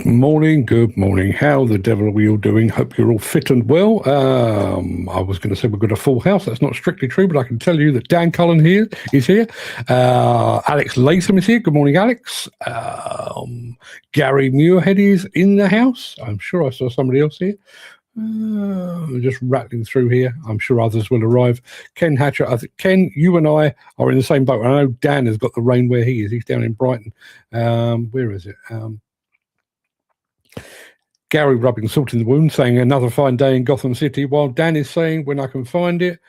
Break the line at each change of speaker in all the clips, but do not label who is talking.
Morning, good morning. How the devil are we all doing? Hope you're all fit and well. I was going to say we've got a full house. That's not strictly true, but I can tell you that Dan Cullen is here. Alex Latham is here. Good morning, Alex. Gary Muirhead is in the house. I'm sure I saw somebody else here. Just rattling through here. I'm sure others will arrive. Ken Hatcher. Ken, you and I are in the same boat. I know Dan has got the rain where he is. He's down in Brighton. Where is it? Gary rubbing salt in the wound, saying another fine day in Gotham City, while Dan is saying, when I can find it,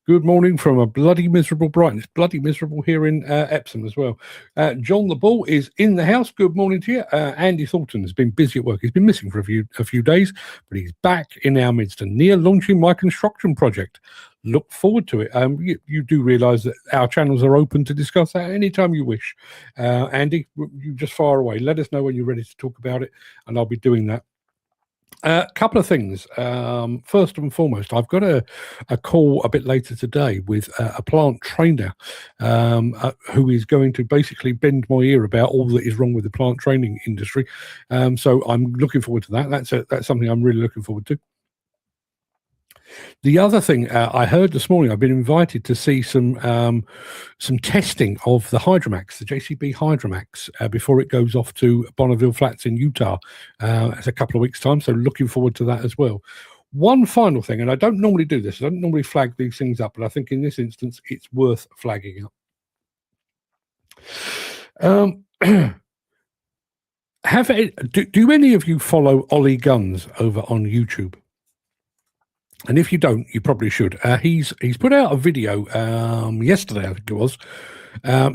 good morning from a bloody miserable Brighton. It's bloody miserable here in Epsom as well. John the Bull is in the house. Good morning to you. Andy Thornton has been busy at work. He's been missing for a few days, but he's back in our midst and near launching my construction project. Look forward to it. You do realise that our channels are open to discuss that anytime you wish. Andy, you just fire away. Let us know when you're ready to talk about it, and I'll be doing that. A couple of things. First and foremost, I've got a call a bit later today with a plant trainer who is going to basically bend my ear about all that is wrong with the plant training industry. So I'm looking forward to that. That's something I'm really looking forward to. The other thing I heard this morning, I've been invited to see some testing of the Hydromax, the JCB Hydromax, before it goes off to Bonneville Flats in Utah. It's a couple of weeks' time, so looking forward to that as well. One final thing, and I don't normally do this, I don't normally flag these things up, but I think in this instance, it's worth flagging up. Do any of you follow Ollie Guns over on YouTube? And if you don't, you probably should. He's put out a video yesterday, I think it was,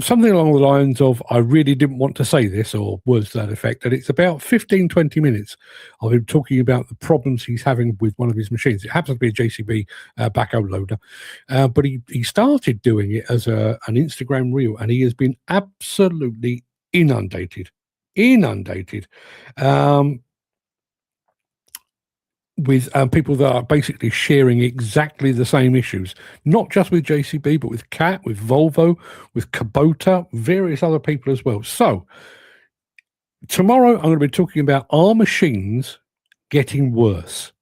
something along the lines of, I really didn't want to say this, or words to that effect, and it's about 15, 20 minutes of him talking about the problems he's having with one of his machines. It happens to be a JCB backhoe loader, but he started doing it as an Instagram reel, and he has been absolutely inundated. With people that are basically sharing exactly the same issues, not just with JCB, but with CAT, with Volvo, with Kubota, various other people as well. So tomorrow I'm going to be talking about, are machines getting worse?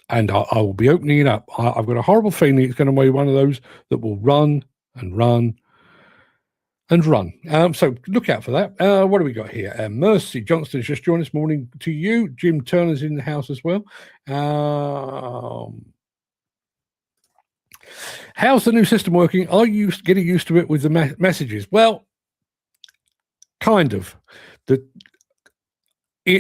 And I will be opening it up. I've got a horrible feeling it's going to be one of those that will run and run and run. So look out for that. What do we got here? Mercy Johnston's just joined us. Morning to you. Jim Turner's in the house as well. How's the new system working? Are you getting used to it with the messages? Well, kind of.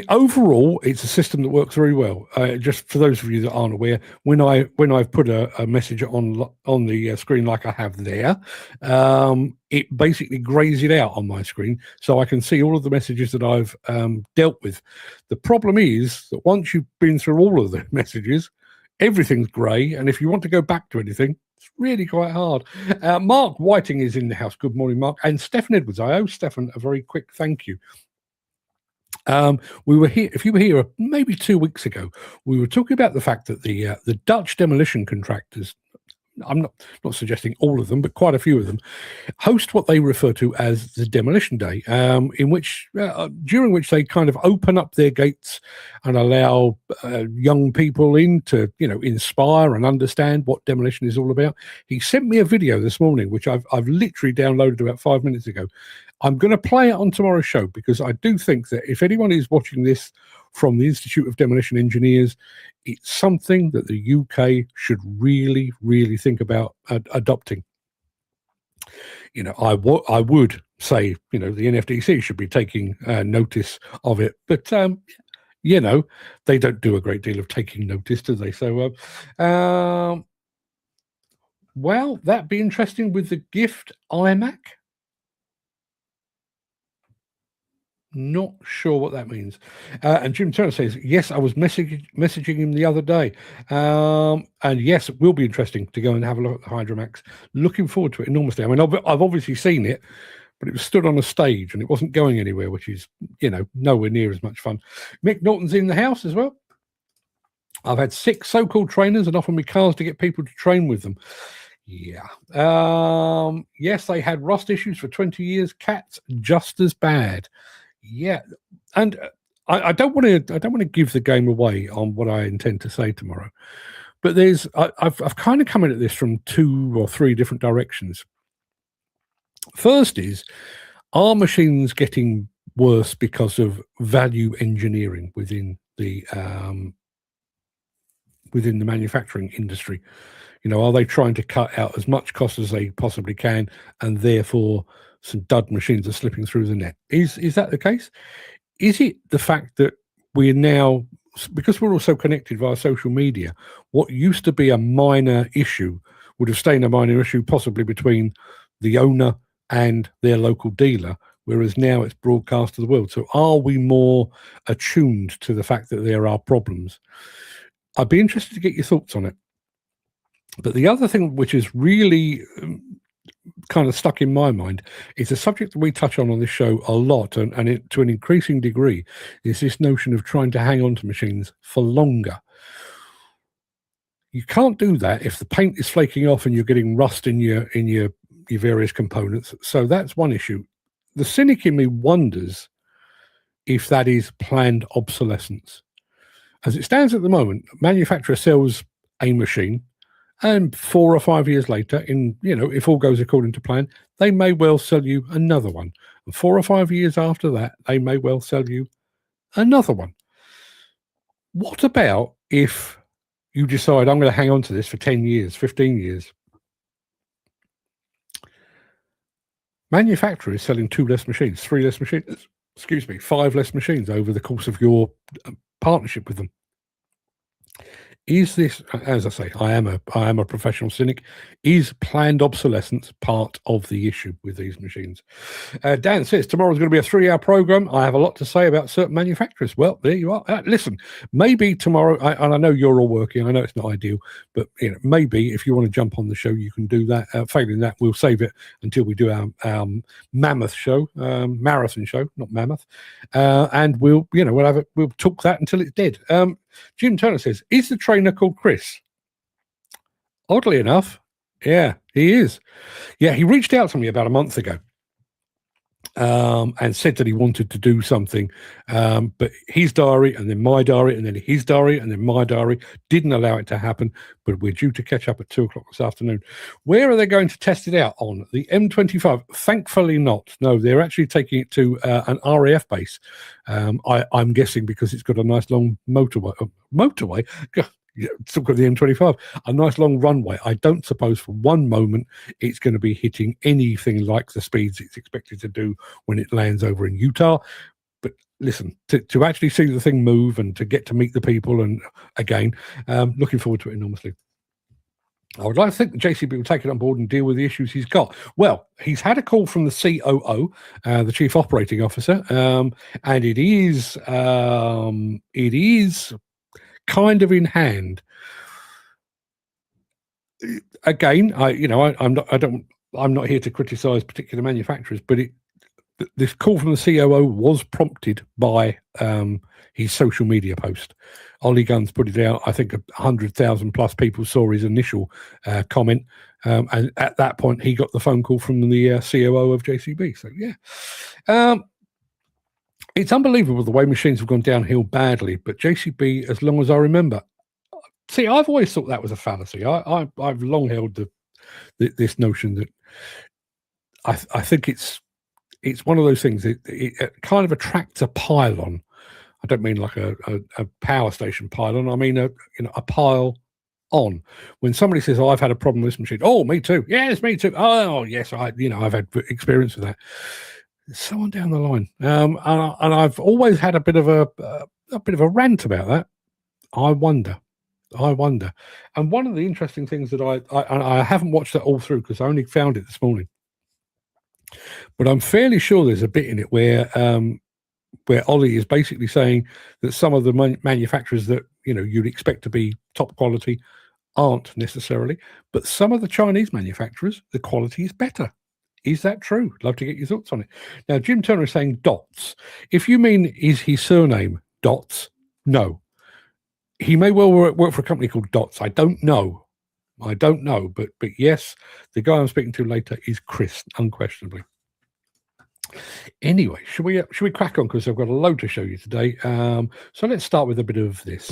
Overall, it's a system that works very well. Just for those of you that aren't aware, when I've put a message on the screen like I have there, it basically grays it out on my screen, so I can see all of the messages that I've dealt with. The problem is that once you've been through all of the messages, everything's grey, and if you want to go back to anything, it's really quite hard. Mark Whiting is in the house. Good morning, Mark. And Stefan Edwards. I owe Stefan a very quick thank you. We were here, if you were here maybe 2 weeks ago, we were talking about the fact that the Dutch demolition contractors, I'm not suggesting all of them, but quite a few of them, host what they refer to as the Demolition Day, in which during which they kind of open up their gates and allow young people in to, inspire and understand what demolition is all about. He sent me a video this morning, which I've literally downloaded about 5 minutes ago. I'm going to play it on tomorrow's show, because I do think that if anyone is watching this from the Institute of Demolition Engineers, it's something that the UK should really, really think about adopting. I would say, the NFDC should be taking notice of it, but they don't do a great deal of taking notice, do they? So, well, that'd be interesting with the gift iMac. Not sure what that means. And Jim Turner says, yes, I was messaging him the other day. And yes, it will be interesting to go and have a look at the Hydromax. Looking forward to it enormously. I mean, I've obviously seen it, but it was stood on a stage and it wasn't going anywhere, which is, nowhere near as much fun. Mick Norton's in the house as well. I've had 6 so-called trainers and offered me cars to get people to train with them. Yeah. Yes, they had rust issues for 20 years. Cats just as bad. Yeah. And I don't want to give the game away on what I intend to say tomorrow, but I've kind of come at this from 2 or 3 different directions. First is, are machines getting worse because of value engineering within the manufacturing industry? Are they trying to cut out as much cost as they possibly can, and therefore some dud machines are slipping through the net? Is that the case? Is it the fact that we're now, because we're all so connected via social media, what used to be a minor issue would have stayed a minor issue possibly between the owner and their local dealer, whereas now it's broadcast to the world? So are we more attuned to the fact that there are problems? I'd be interested to get your thoughts on it. But the other thing which is really kind of stuck in my mind is a subject that we touch on this show a lot, and it, to an increasing degree, is this notion of trying to hang on to machines for longer. You can't do that if the paint is flaking off and you're getting rust in your various components. So that's one issue. The cynic in me wonders if that is planned obsolescence. As it stands at the moment, manufacturer sells a machine, and 4 or 5 years later, if all goes according to plan, they may well sell you another one. And 4 or 5 years after that, they may well sell you another one. What about if you decide, I'm going to hang on to this for 10 years, 15 years? Manufacturer is selling 2 less machines, 3 less machines, 5 less machines over the course of your partnership with them. Is this, as I say, I am a professional cynic, is planned obsolescence part of the issue with these machines? Dan says, tomorrow's going to be a 3-hour program. I have a lot to say about certain manufacturers. Well, there you are. Listen, maybe tomorrow, and I know you're all working, I know it's not ideal, but maybe if you want to jump on the show, you can do that. Failing that, we'll save it until we do our mammoth show, marathon show, not mammoth. And we'll talk that until it's dead. Jim Turner says, is the trainer called Chris? Oddly enough, yeah, he is. Yeah, he reached out to me about a month ago and said that he wanted to do something, but his diary and then my diary and then his diary and then my diary didn't allow it to happen. But we're due to catch up at 2:00 this afternoon. Where are they going to test it out on? The M25? Thankfully not. No, they're actually taking it to an RAF base. I'm guessing because it's got a nice long motorway. Yeah, still got the M25, a nice long runway. I don't suppose for one moment it's going to be hitting anything like the speeds it's expected to do when it lands over in Utah. But listen, to actually see the thing move and to get to meet the people, and again, looking forward to it enormously. I would like to think that JCB will take it on board and deal with the issues he's got. Well, he's had a call from the COO, the Chief Operating Officer, and it is kind of in hand. Again, I'm not here to criticize particular manufacturers, but this call from the COO was prompted by his social media post. Ollie Guns put it out. I think 100,000 plus people saw his initial comment, and at that point he got the phone call from the COO of JCB. So yeah. It's unbelievable the way machines have gone downhill badly, but JCB, as long as I remember, see, I've always thought that was a fallacy. I've long held this notion that I think it's one of those things. It kind of attracts a pylon. I don't mean like a power station pylon. I mean a pile on. When somebody says, "Oh, I've had a problem with this machine," "Oh, me too." "Yes, me too." "Oh, yes, I've had experience with that." Someone down the line, and I've always had a bit of a rant about that. I wonder. And one of the interesting things that I haven't watched that all through because I only found it this morning, but I'm fairly sure there's a bit in it where Ollie is basically saying that some of the manufacturers that you'd expect to be top quality aren't necessarily, but some of the Chinese manufacturers, the quality is better. Is that true? Love to get your thoughts on it. Now, Jim Turner is saying Dots. If you mean is his surname Dots, no. He may well work for a company called Dots. I don't know. But yes, the guy I'm speaking to later is Chris, unquestionably. Anyway, should we crack on, because I've got a load to show you today. So let's start with a bit of this.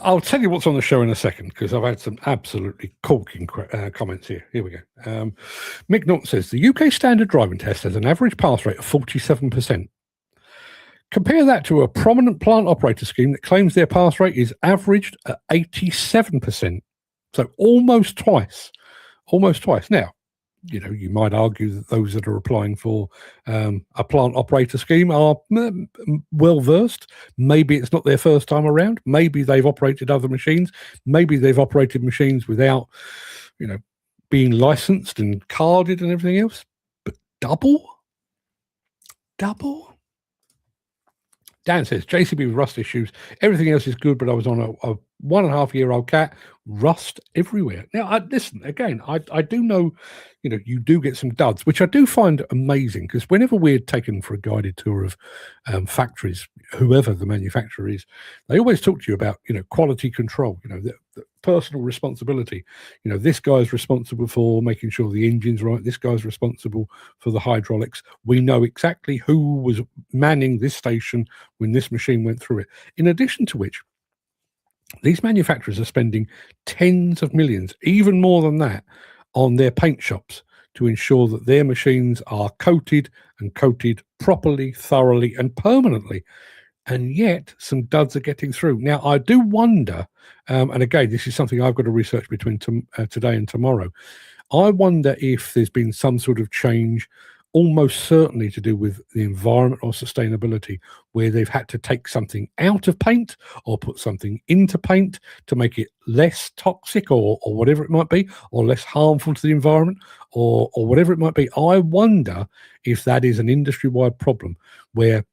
I'll tell you what's on the show in a second, because I've had some absolutely corking comments here. Here we go. Mick Norton says, the UK standard driving test has an average pass rate of 47%. Compare that to a prominent plant operator scheme that claims their pass rate is averaged at 87%. So almost twice. Now, you might argue that those that are applying for a plant operator scheme are well versed. Maybe it's not their first time around. Maybe they've operated other machines. Maybe they've operated machines without, being licensed and carded and everything else. But double? Dan says, JCB with rust issues. Everything else is good, but I was on a 1.5-year-old cat. Rust everywhere. Now, listen, again, I do know, you do get some duds, which I do find amazing, because whenever we're taken for a guided tour of factories, whoever the manufacturer is, they always talk to you about, quality control, the personal responsibility. This guy's responsible for making sure the engine's right. This guy's responsible for the hydraulics. We know exactly who was manning this station when this machine went through it. In addition to which, these manufacturers are spending tens of millions, even more than that, on their paint shops to ensure that their machines are coated properly, thoroughly, and permanently. And yet some duds are getting through. Now, I do wonder, and again, this is something I've got to research between today and tomorrow. I wonder if there's been some sort of change, almost certainly to do with the environment or sustainability, where they've had to take something out of paint or put something into paint to make it less toxic or whatever it might be, or less harmful to the environment or whatever it might be. I wonder if that is an industry-wide problem, where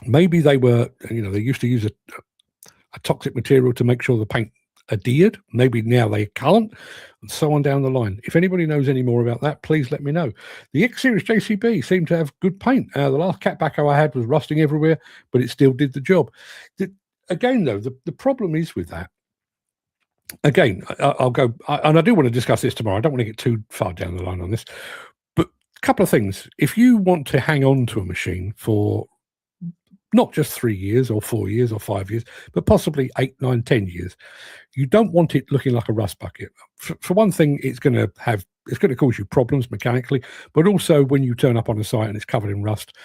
maybe they were, they used to use a toxic material to make sure the paint adhered. Maybe now they can't, and so on down the line. If anybody knows any more about that, please let me know. The X Series JCB seemed to have good paint. The last cat backhoe I had was rusting everywhere, but it still did the job. Again, though, the problem is with that. Again, I'll go, and I do want to discuss this tomorrow. I don't want to get too far down the line on this, but a couple of things. If you want to hang on to a machine for not just 3 years or 4 years or 5 years, but possibly 8, 9, 10 years, you don't want it looking like a rust bucket. For one thing, it's going to cause you problems mechanically, but also when you turn up on a site and it's covered in rust,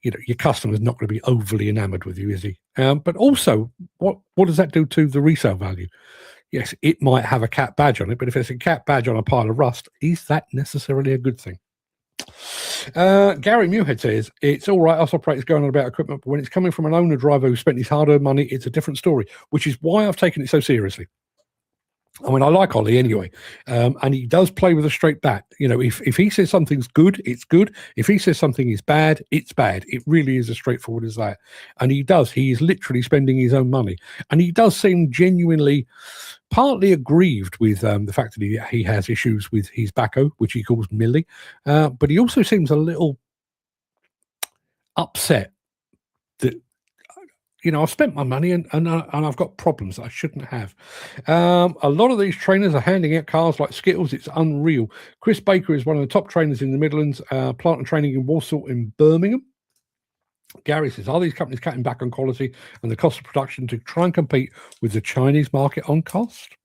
your customer's not going to be overly enamored with you, is he? But also, what does that do to the resale value? Yes, it might have a cat badge on it, but if it's a cat badge on a pile of rust, is that necessarily a good thing? Gary Muirhead says, it's all right, us operators going on about equipment, but when it's coming from an owner driver who spent his hard-earned money, it's a different story, which is why I've taken it so seriously. I mean, I like Ollie anyway, and he does play with a straight bat. If he says something's good, it's good. If he says something is bad, it's bad. It really is as straightforward as that. And he is literally spending his own money. And he does seem genuinely partly aggrieved with the fact that he has issues with his backhoe, which he calls Millie. But he also seems a little upset that, I've spent my money and I've got problems that I shouldn't have. A lot of these trainers are handing out cars like Skittles. It's unreal. Chris Baker is one of the top trainers in the Midlands, plant and training in Walsall in Birmingham. Gary says, are these companies cutting back on quality and the cost of production to try and compete with the Chinese market on cost?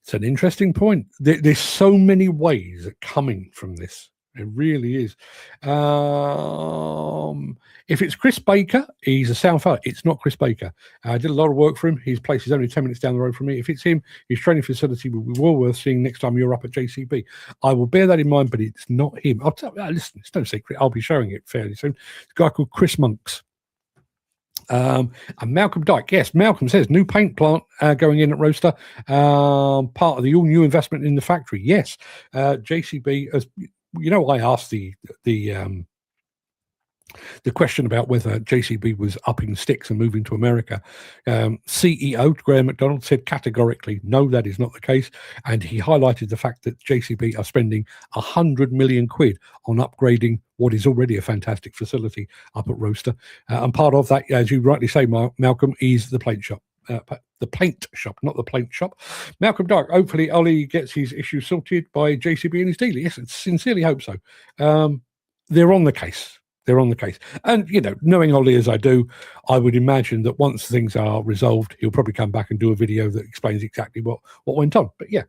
It's an interesting point. There's so many ways of coming from this. It really is. If it's Chris Baker, he's a sound fella. It's not Chris Baker. I did a lot of work for him. His place is only 10 minutes down the road from me. If it's him, his training facility will be well worth seeing next time you're up at JCB. I will bear that in mind, but it's not him. I'll tell you, listen, it's no secret. I'll be showing it fairly soon. It's a guy called Chris Monks. And Malcolm Dyke, yes, Malcolm says new paint plant going in at Roaster, part of the all new investment in the factory. Yes, JCB, as I asked the The question about whether JCB was upping sticks and moving to America, CEO Graham McDonald said categorically, no, that is not the case. And he highlighted the fact that JCB are spending 100 million quid on upgrading what is already a fantastic facility up at Roaster. And part of that, as you rightly say, Malcolm, is the paint shop. The paint shop, not the paint shop. Malcolm Dark, hopefully Ollie gets his issue sorted by JCB and his dealer. Yes, I sincerely hope so. They're on the case. They're on the case. And, knowing Ollie as I do, I would imagine that once things are resolved, he'll probably come back and do a video that explains exactly what went on. But yeah.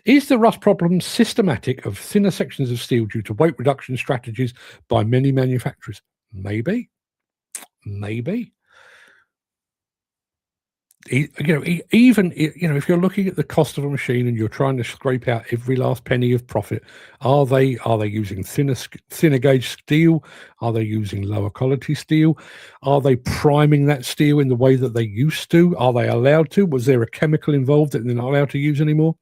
Is the rust problem systematic of thinner sections of steel due to weight reduction strategies by many manufacturers? Maybe. Even if you're looking at the cost of a machine and you're trying to scrape out every last penny of profit, are they using thinner gauge steel? Are they using lower quality steel? Are they priming that steel in the way that they used to? Are they allowed to? Was there a chemical involved that they're not allowed to use anymore?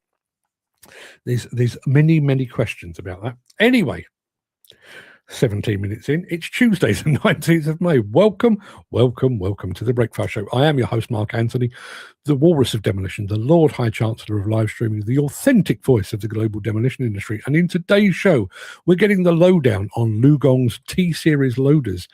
There's many questions about that. Anyway, 17 minutes in, it's Tuesday, the 19th of May. Welcome to the Breakfast Show. I am your host, Mark Anthony, the Walrus of Demolition, the Lord High Chancellor of live streaming, the authentic voice of the global demolition industry. And in today's show, we're getting the lowdown on LiuGong's T Series loaders.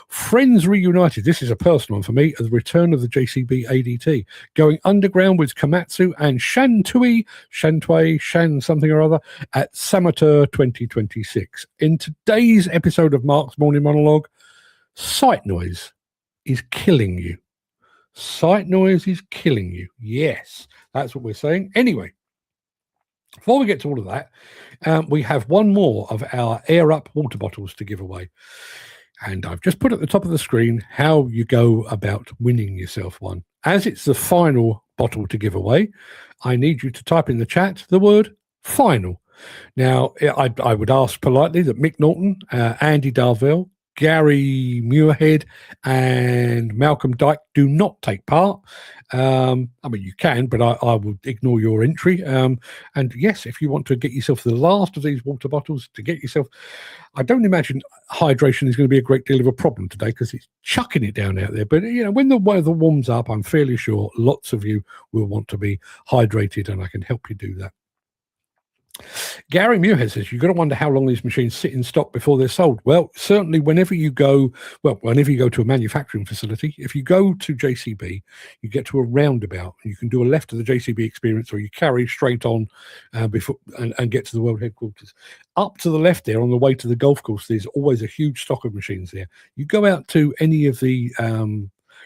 Friends Reunited, this is a personal one for me, the return of the JCB ADT, going underground with Komatsu and Shantui, Shan something or other, at SaMoTeR 2026. In today's episode of Mark's Morning Monologue, sight noise is killing you. Sight noise is killing you. Yes, that's what we're saying. Anyway, before we get to all of that, we have one more of our Air Up water bottles to give away. And I've just put at the top of the screen how you go about winning yourself one. As it's the final bottle to give away, I need you to type in the chat the word final. Now, I would ask politely that Mick Norton, Andy Darvell, Gary Muirhead, and Malcolm Dyke do not take part. You can, but I will ignore your entry. And yes, if you want to get yourself the last of these water bottles, I don't imagine hydration is going to be a great deal of a problem today because it's chucking it down out there. But, when the weather warms up, I'm fairly sure lots of you will want to be hydrated, and I can help you do that. Gary Muirhead says, you've got to wonder how long these machines sit in stock before they're sold. Well, certainly whenever you go to a manufacturing facility, if you go to JCB, you get to a roundabout and you can do a left of the JCB experience, or you carry straight on before and get to the world headquarters. Up to the left there on the way to the golf course, there's always a huge stock of machines there. You go out to any of the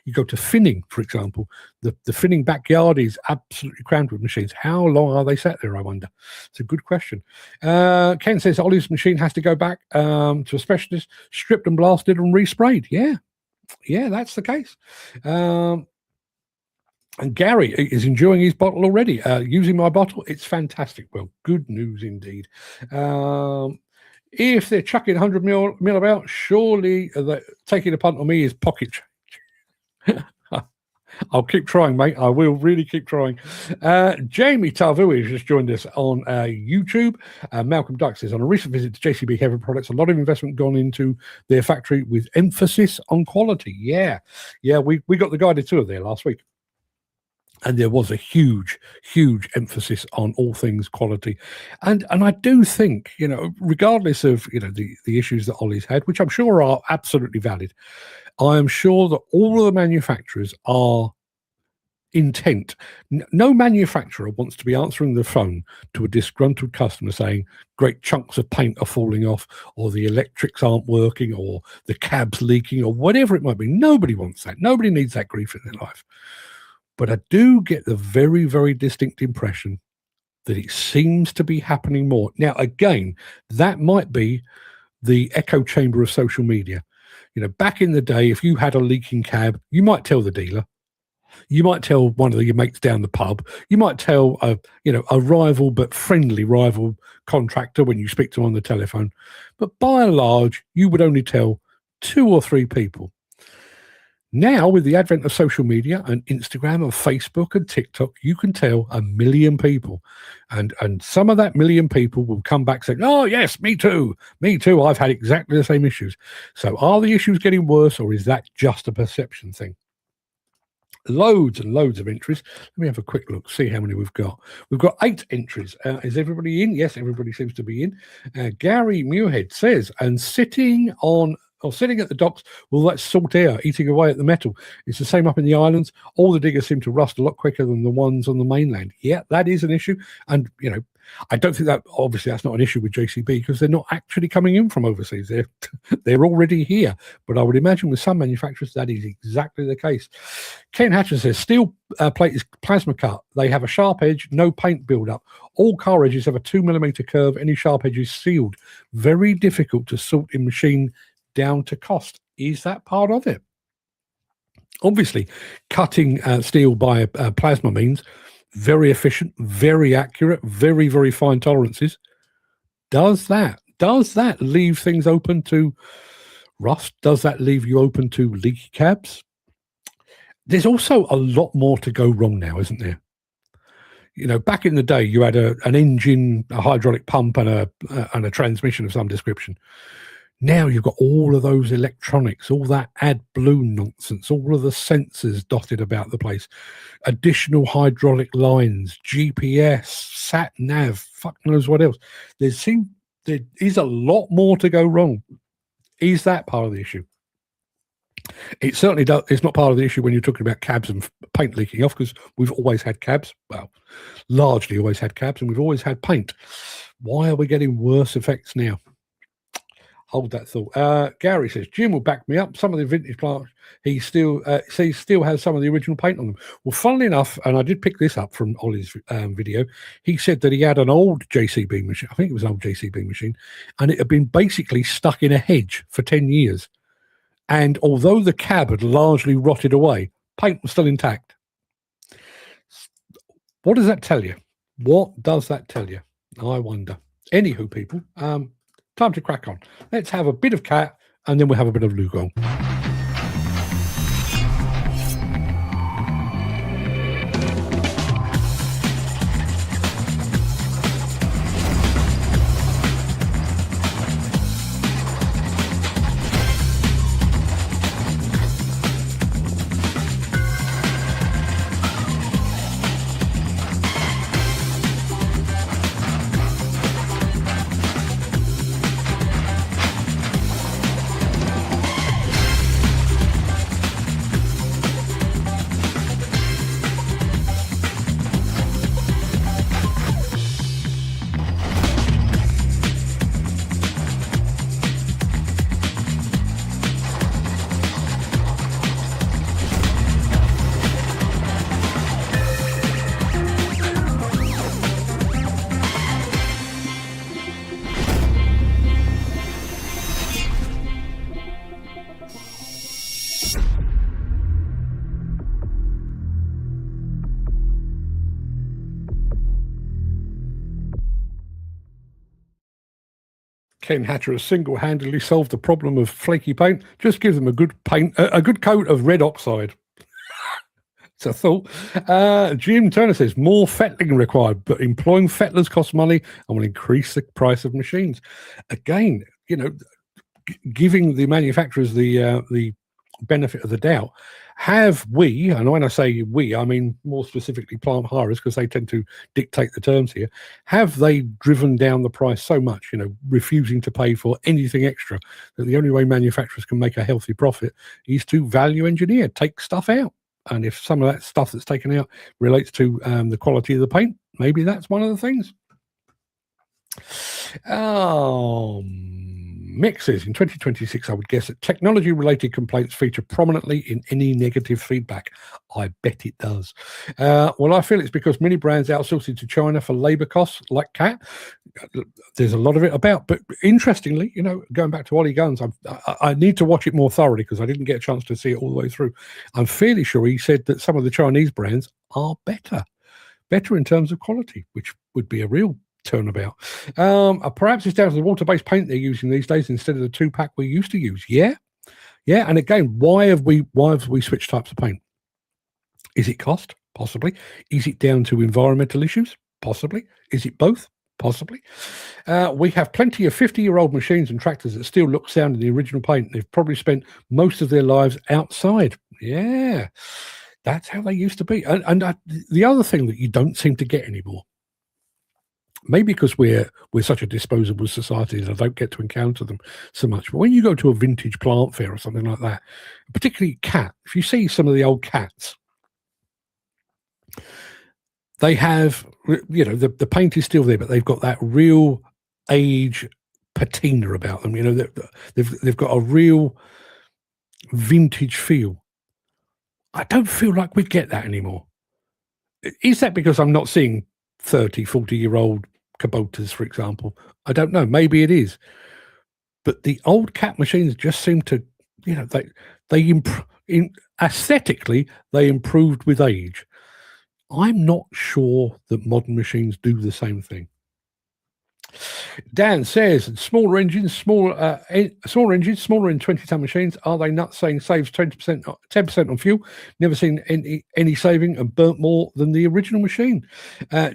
you go to Finning, for example. The Finning backyard is absolutely crammed with machines. How long are they sat there, I wonder? It's a good question. Ken says Ollie's machine has to go back to a specialist, stripped and blasted and resprayed. Yeah, that's the case. And Gary is enjoying his bottle already. Using my bottle, it's fantastic. Well, good news indeed. If they're chucking 100 mil about, surely taking a punt on me is pocket change. I'll keep trying, mate. I will really keep trying. Jamie Tarvui has just joined us on YouTube. Malcolm Duck says, on a recent visit to JCB Heavy Products, a lot of investment gone into their factory with emphasis on quality. Yeah, we got the guided tour there last week. And there was a huge emphasis on all things quality. And I do think, regardless of, the issues that Ollie's had, which I'm sure are absolutely valid, I am sure that all of the manufacturers are intent. No manufacturer wants to be answering the phone to a disgruntled customer saying great chunks of paint are falling off, or the electrics aren't working, or the cab's leaking, or whatever it might be. Nobody wants that. Nobody needs that grief in their life. But I do get the very, very distinct impression that it seems to be happening more. Now, again, that might be the echo chamber of social media. Back in the day, if you had a leaking cab, you might tell the dealer. You might tell one of your mates down the pub. You might tell a rival but friendly rival contractor when you speak to them on the telephone. But by and large, you would only tell 2 or 3 people. Now, with the advent of social media and Instagram and Facebook and TikTok, you can tell 1 million people. And some of that 1 million people will come back saying, oh, yes, me too. Me too. I've had exactly the same issues. So are the issues getting worse, or is that just a perception thing? Loads and loads of entries. Let me have a quick look, see how many we've got. We've got 8 entries. Is everybody in? Yes, everybody seems to be in. Gary Muirhead says, and sitting at the docks, well, that's salt air eating away at the metal. It's the same up in the islands. All the diggers seem to rust a lot quicker than the ones on the mainland. Yeah, that is an issue. And, I don't think that, obviously, that's not an issue with JCB because they're not actually coming in from overseas. They're already here. But I would imagine with some manufacturers, that is exactly the case. Ken Hatcher says, steel plate is plasma cut. They have a sharp edge, no paint build-up. All car edges have a 2mm curve. Any sharp edge is sealed. Very difficult to sort in machine down to cost. Is that part of it? Obviously, cutting steel by plasma means very efficient, very accurate, very, very fine tolerances. Does that leave things open to rust? Does that leave you open to leaky cabs? There's also a lot more to go wrong now, isn't there? Back in the day, you had an engine, a hydraulic pump, and a transmission of some description. Now you've got all of those electronics, all that AdBlue nonsense, all of the sensors dotted about the place, additional hydraulic lines, GPS, sat nav, fuck knows what else. There is a lot more to go wrong. Is that part of the issue? It certainly does. It's not part of the issue when you're talking about cabs and paint leaking off, because we've always had cabs. Well, largely always had cabs, and we've always had paint. Why are we getting worse effects now? Hold that thought. Gary says, Jim will back me up. Some of the vintage parts, he still has some of the original paint on them. Well, funnily enough, and I did pick this up from Ollie's video, he said that he had an old JCB machine. I think it was an old JCB machine, and it had been basically stuck in a hedge for 10 years. And although the cab had largely rotted away, paint was still intact. What does that tell you? What does that tell you? I wonder. Anywho, people, time to crack on. Let's have a bit of cat, and then we'll have a bit of LiuGong. Ken Hatcher has single-handedly solved the problem of flaky paint. Just give them a good coat of red oxide. It's a thought. Jim Turner says, more fettling required, but employing fettlers costs money and will increase the price of machines. Again, giving the manufacturers the benefit of the doubt. Have we, and when I say we, I mean more specifically plant hirers, because they tend to dictate the terms here, have they driven down the price so much, refusing to pay for anything extra, that the only way manufacturers can make a healthy profit is to value engineer, take stuff out? And if some of that stuff that's taken out relates to the quality of the paint, maybe that's one of the things. Mick says, in 2026, I would guess that technology-related complaints feature prominently in any negative feedback. I bet it does. Well, I feel it's because many brands outsourcing to China for labour costs, like CAT. There's a lot of it about. But interestingly, going back to Ollie Guns, I need to watch it more thoroughly because I didn't get a chance to see it all the way through. I'm fairly sure he said that some of the Chinese brands are better in terms of quality, which would be a real turnabout. Perhaps it's down to the water-based paint they're using these days instead of the 2-pack we used to use. Yeah, Yeah, and again, why have we switched types of paint? Is it cost? Possibly. Is it down to environmental issues? Possibly. Is it both? Possibly. We have plenty of 50-year-old machines and tractors that still look sound in the original paint. They've probably spent most of their lives outside. Yeah, that's how they used to be. And the other thing that you don't seem to get anymore, maybe because we're such a disposable society that I don't get to encounter them so much. But when you go to a vintage plant fair or something like that, particularly cat, if you see some of the old cats, they have, the paint is still there, but they've got that real age patina about them. They've got a real vintage feel. I don't feel like we get that anymore. Is that because I'm not seeing 30, 40-year-old Kubotas, for example? I don't know. Maybe it is. But the old cat machines just seem to, aesthetically, they improved with age. I'm not sure that modern machines do the same thing. Dan says, smaller engines, smaller in 20-ton machines, are they nuts saying saves 20%, 10% on fuel? Never seen any saving and burnt more than the original machine.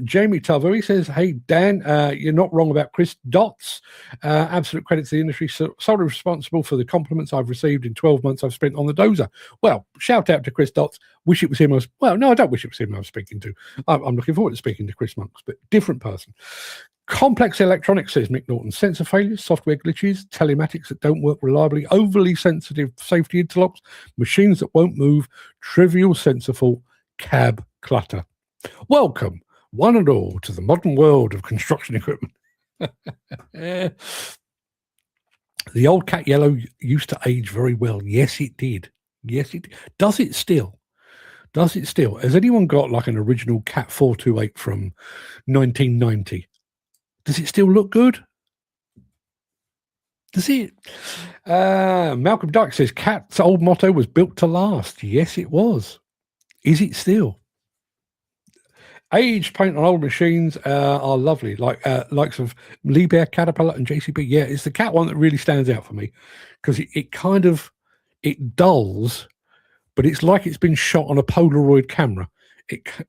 Jamie Tavui says, hey, Dan, you're not wrong about Chris Dots. Absolute credit to the industry, solely responsible for the compliments I've received in 12 months I've spent on the dozer. Well, shout out to Chris Dots. Wish it was him. No, I don't wish it was him I was speaking to. I'm looking forward to speaking to Chris Monks, but different person. Complex electronics, says Mick Norton. Sensor failures, software glitches, telematics that don't work reliably, overly sensitive safety interlocks, machines that won't move, trivial sensor fault, cab clutter. Welcome, one and all, to the modern world of construction equipment. The old cat yellow used to age very well. Yes, it did. Yes, it did. Does it still? Has anyone got like an original Cat 428 from 1990? Does it still look good? Does it? Malcolm Dyke says, Cat's old motto was built to last. Yes, it was. Is it still? Aged paint on old machines are lovely, like likes of Liebherr, Caterpillar, and JCB. Yeah, it's the Cat one that really stands out for me because it dulls, but it's like it's been shot on a Polaroid camera.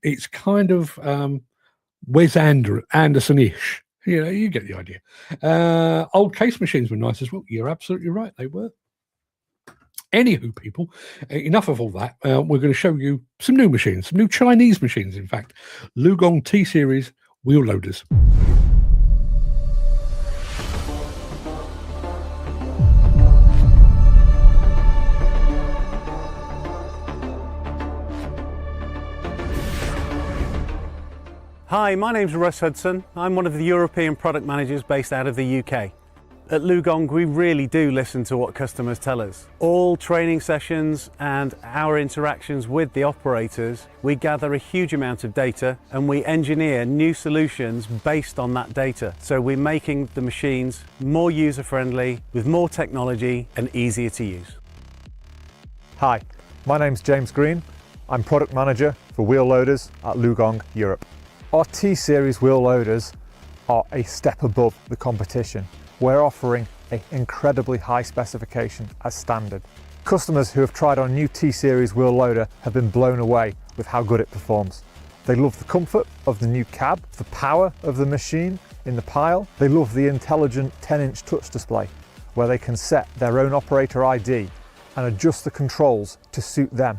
It's kind of Wes Anderson-ish. You get the idea. Old case machines were nice as well. You're absolutely right. They were. Anywho, people, enough of all that. We're going to show you some new machines, some new Chinese machines, in fact. LiuGong T Series wheel loaders.
Hi, my name's Russ Hudson. I'm one of the European product managers based out of the UK. At LiuGong, we really do listen to what customers tell us. All training sessions and our interactions with the operators, we gather a huge amount of data and we engineer new solutions based on that data. So we're making the machines more user-friendly, with more technology and easier to use.
Hi, my name's James Green. I'm product manager for wheel loaders at LiuGong Europe. Our T Series wheel loaders are a step above the competition. We're offering an incredibly high specification as standard. Customers who have tried our new T Series wheel loader have been blown away with how good it performs. They love the comfort of the new cab, the power of the machine in the pile. They love the intelligent 10-inch touch display where they can set their own operator ID and adjust the controls to suit them.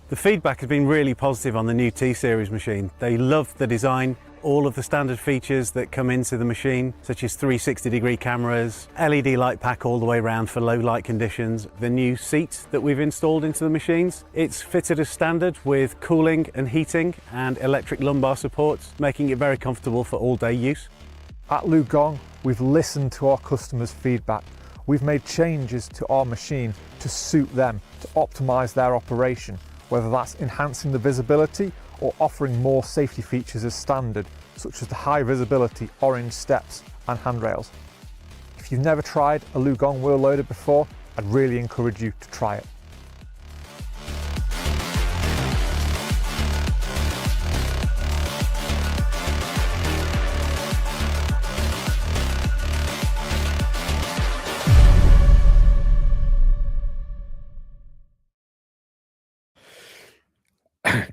The feedback has been really positive on the new T Series machine. They love the design, all of the standard features that come into the machine, such as 360-degree cameras, LED light pack all the way around for low light conditions, the new seat that we've installed into the machines. It's fitted as standard with cooling and heating and electric lumbar support, making it very comfortable for all-day use.
At LiuGong, we've listened to our customers' feedback. We've made changes to our machine to suit them, to optimize their operation, whether that's enhancing the visibility or offering more safety features as standard, such as the high visibility orange steps and handrails. If you've never tried a LiuGong wheel loader before, I'd really encourage you to try it.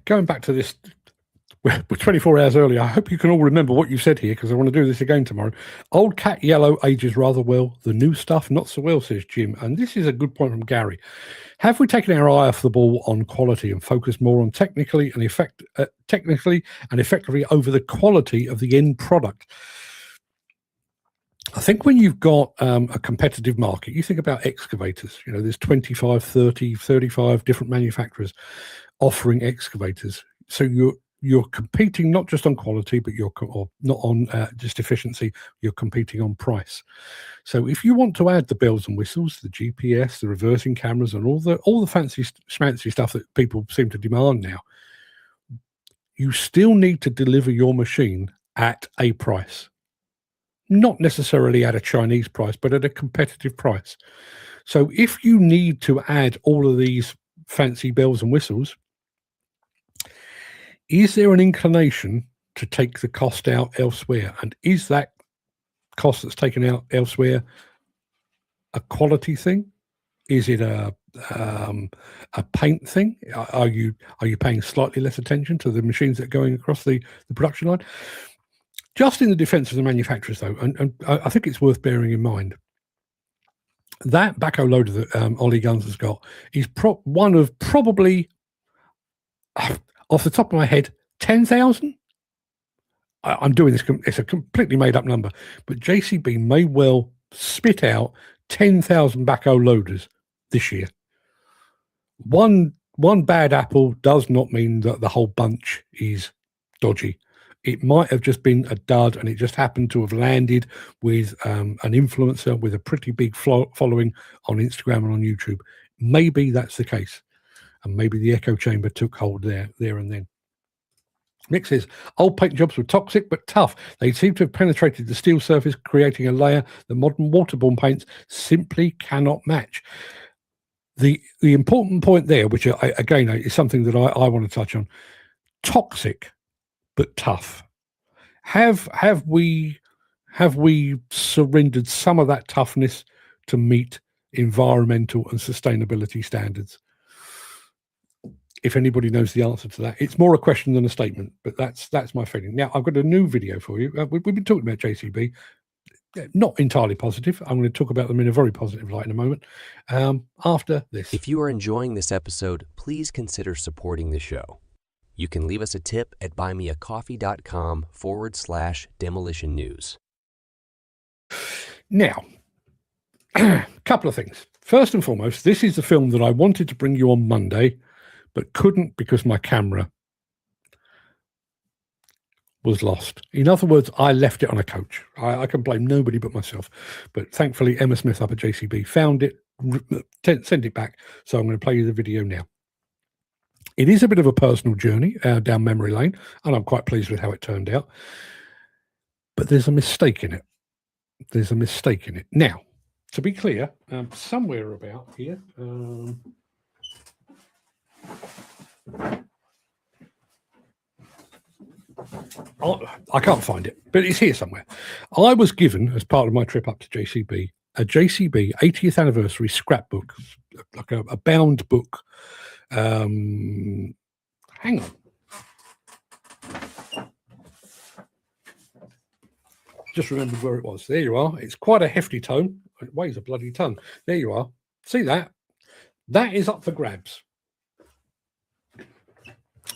going back to this, we're 24 hours early. I hope you can all remember what you said here, because I want to do this again tomorrow. Old cat yellow ages rather well. The new stuff, not so well, says Jim. And this is a good point from Gary. Have we taken our eye off the ball on quality and focused more on technically and effectively over the quality of the end product? I think when you've got a competitive market, you think about excavators. You know, there's 25, 30, 35 different manufacturers offering excavators. So you're competing not just on quality, but or not on just efficiency. You're competing on price. So if you want to add the bells and whistles, the GPS, the reversing cameras, and all the fancy schmancy stuff that people seem to demand now, you still need to deliver your machine at a price. Not necessarily at a Chinese price, but at a competitive price. So if you need to add all of these fancy bells and whistles, is there an inclination to take the cost out elsewhere? And is that cost that's taken out elsewhere a quality thing? Is it a paint thing? Are you paying slightly less attention to the machines that are going across the production line? Just in the defense of the manufacturers, though, and I think it's worth bearing in mind, that backhoe loader that Ollie Guns has got is one of probably, off the top of my head, 10,000. I'm doing this, it's a completely made up number, but JCB may well spit out 10,000 backhoe loaders this year. One bad apple does not mean that the whole bunch is dodgy. It might have just been a dud, and it just happened to have landed with an influencer with a pretty big following on Instagram and on YouTube. Maybe that's the case, and maybe the echo chamber took hold there and then. Mick says, old paint jobs were toxic but tough. They seem to have penetrated the steel surface, creating a layer that modern waterborne paints simply cannot match. The important point there, which again is something that I want to touch on, toxic but tough. Have we surrendered some of that toughness to meet environmental and sustainability standards? If anybody knows the answer to that, it's more a question than a statement, but that's my feeling. Now, I've got a new video for you. We've been talking about JCB, not entirely positive. I'm going to talk about them in a very positive light in a moment, after this.
If you are enjoying this episode, please consider supporting the show. You can leave us a tip at buymeacoffee.com/demolition news.
Now, a couple of things. First and foremost, this is the film that I wanted to bring you on Monday, but couldn't because my camera was lost. In other words, I left it on a coach. I can blame nobody but myself. But thankfully, Emma Smith up at JCB found it, sent it back. So I'm going to play you the video now. It is a bit of a personal journey down memory lane, and I'm quite pleased with how it turned out. But there's a mistake in it. There's a mistake in it. Now, to be clear, somewhere about here, I can't find it, but it's here somewhere. I was given, as part of my trip up to JCB, a JCB 80th anniversary scrapbook, like a bound book. Hang on. Just remembered where it was. There you are. It's quite a hefty tome. It weighs a bloody ton. There you are. See that? That is up for grabs.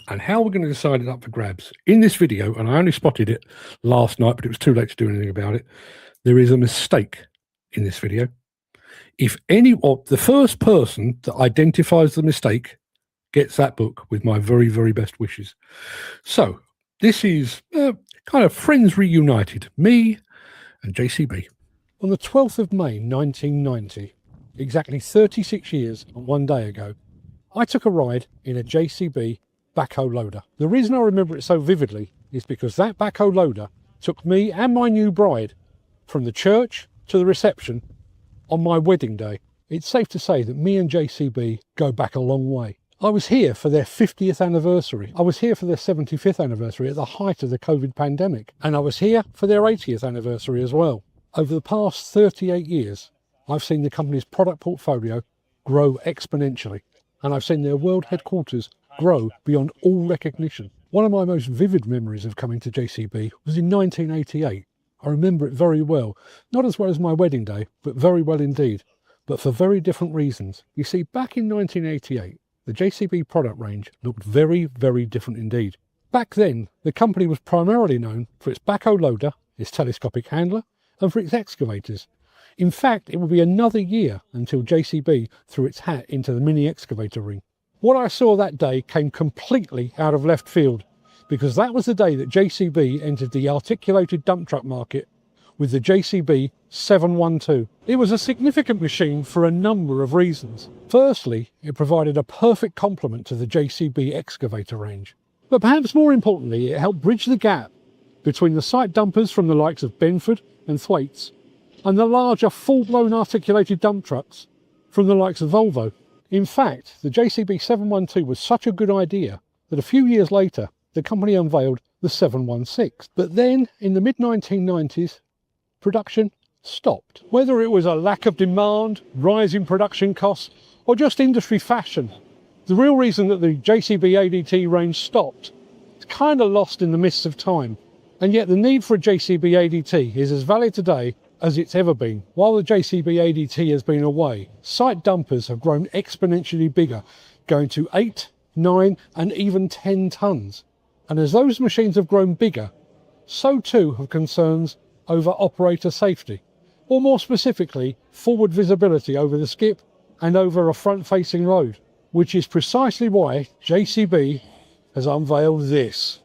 And how we're going to decide it's up for grabs in this video, and I only spotted it last night, but it was too late to do anything about it. There is a mistake in this video. If the first person that identifies the mistake gets that book with my very, very best wishes. So this is kind of friends reunited, me and JCB. On the 12th of May, 1990, exactly 36 years and 1 day ago, I took a ride in a JCB backhoe loader. The reason I remember it so vividly is because that backhoe loader took me and my new bride from the church to the reception on my wedding day. It's safe to say that me and JCB go back a long way. I was here for their 50th anniversary. I was here for their 75th anniversary at the height of the COVID pandemic. And I was here for their 80th anniversary as well. Over the past 38 years, I've seen the company's product portfolio grow exponentially. And I've seen their world headquarters grow beyond all recognition. One of my most vivid memories of coming to JCB was in 1988. I remember it very well. Not as well as my wedding day, but very well indeed. But for very different reasons. You see, back in 1988, the JCB product range looked very, very different indeed. Back then, the company was primarily known for its backhoe loader, its telescopic handler, and for its excavators. In fact, it would be another year until JCB threw its hat into the mini excavator ring. What I saw that day came completely out of left field, because that was the day that JCB entered the articulated dump truck market with the JCB 712. It was a significant machine for a number of reasons. Firstly, it provided a perfect complement to the JCB excavator range. But perhaps more importantly, it helped bridge the gap between the site dumpers from the likes of Benford and Thwaites and the larger full-blown articulated dump trucks from the likes of Volvo. In fact, the JCB 712 was such a good idea that a few years later, the company unveiled the 716. But then, in the mid-1990s, production stopped. Whether it was a lack of demand, rising production costs, or just industry fashion, the real reason that the JCB ADT range stopped is kind of lost in the mists of time. And yet the need for a JCB ADT is as valid today as it's ever been. While the JCB ADT has been away, site dumpers have grown exponentially bigger, going to 8, 9 and even 10 tons. And as those machines have grown bigger, so too have concerns over operator safety, or more specifically, forward visibility over the skip and over a front-facing load, which is precisely why JCB has unveiled this.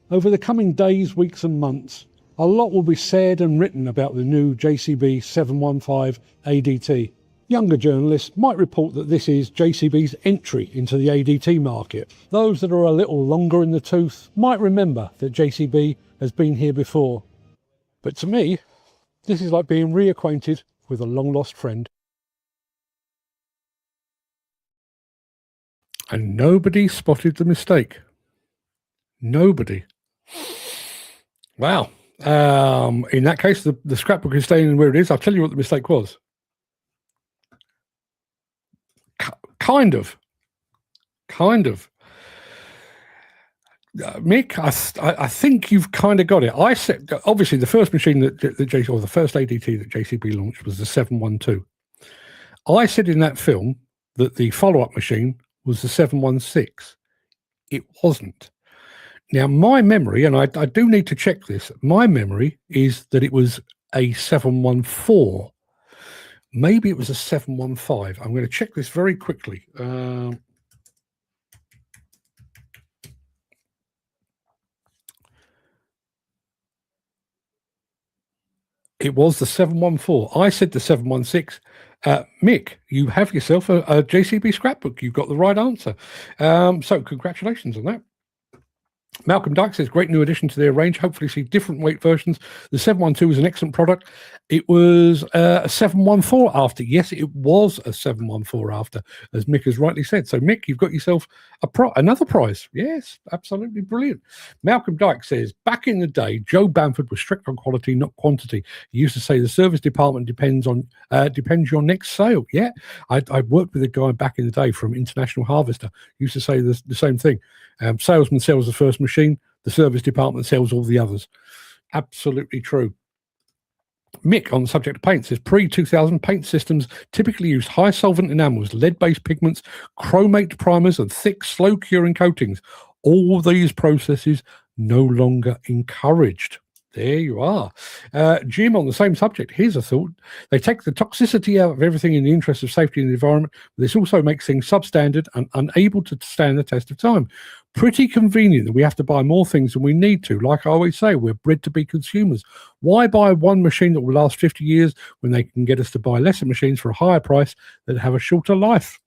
Over the coming days, weeks and months, a lot will be said and written about the new JCB 715 ADT. Younger journalists might report that this is JCB's entry into the ADT market. Those that are a little longer in the tooth might remember that JCB has been here before. But to me, this is like being reacquainted with a long-lost friend. And nobody spotted the mistake. Nobody. Wow. In that case, the scrapbook is staying where it is. I'll tell you what the mistake was. Kind of. Mick, I think you've kind of got it. I said, obviously, the first machine the first ADT that JCB launched was the 712. I said in that film that the follow-up machine was the 716. It wasn't. Now, my memory, and I do need to check this, my memory is that it was a 714. Maybe it was a 715. I'm going to check this very quickly. It was the 714. I said the 716. Mick, you have yourself a JCB scrapbook. You've got the right answer. So congratulations on that. Malcolm Dyke says, great new addition to their range. Hopefully see different weight versions. The 712 was an excellent product. It was a 714 after. Yes, it was a 714 after, as Mick has rightly said. So, Mick, you've got yourself another prize. Yes, absolutely brilliant. Malcolm Dyke says, back in the day, Joe Bamford was strict on quality, not quantity. He used to say the service department depends your next sale. Yeah, I worked with a guy back in the day from International Harvester. He used to say the same thing. Salesman sells the first machine, the service department sells all the others. Absolutely true. Mick, on the subject of paint, says pre-2000 paint systems typically used high solvent enamels, lead-based pigments, chromate primers, and thick, slow-curing coatings. All these processes no longer encouraged. There you are. Jim, on the same subject, here's a thought. They take the toxicity out of everything in the interest of safety in the environment. But this also makes things substandard and unable to stand the test of time. Pretty convenient that we have to buy more things than we need to. Like I always say, we're bred to be consumers. Why buy one machine that will last 50 years when they can get us to buy lesser machines for a higher price that have a shorter life?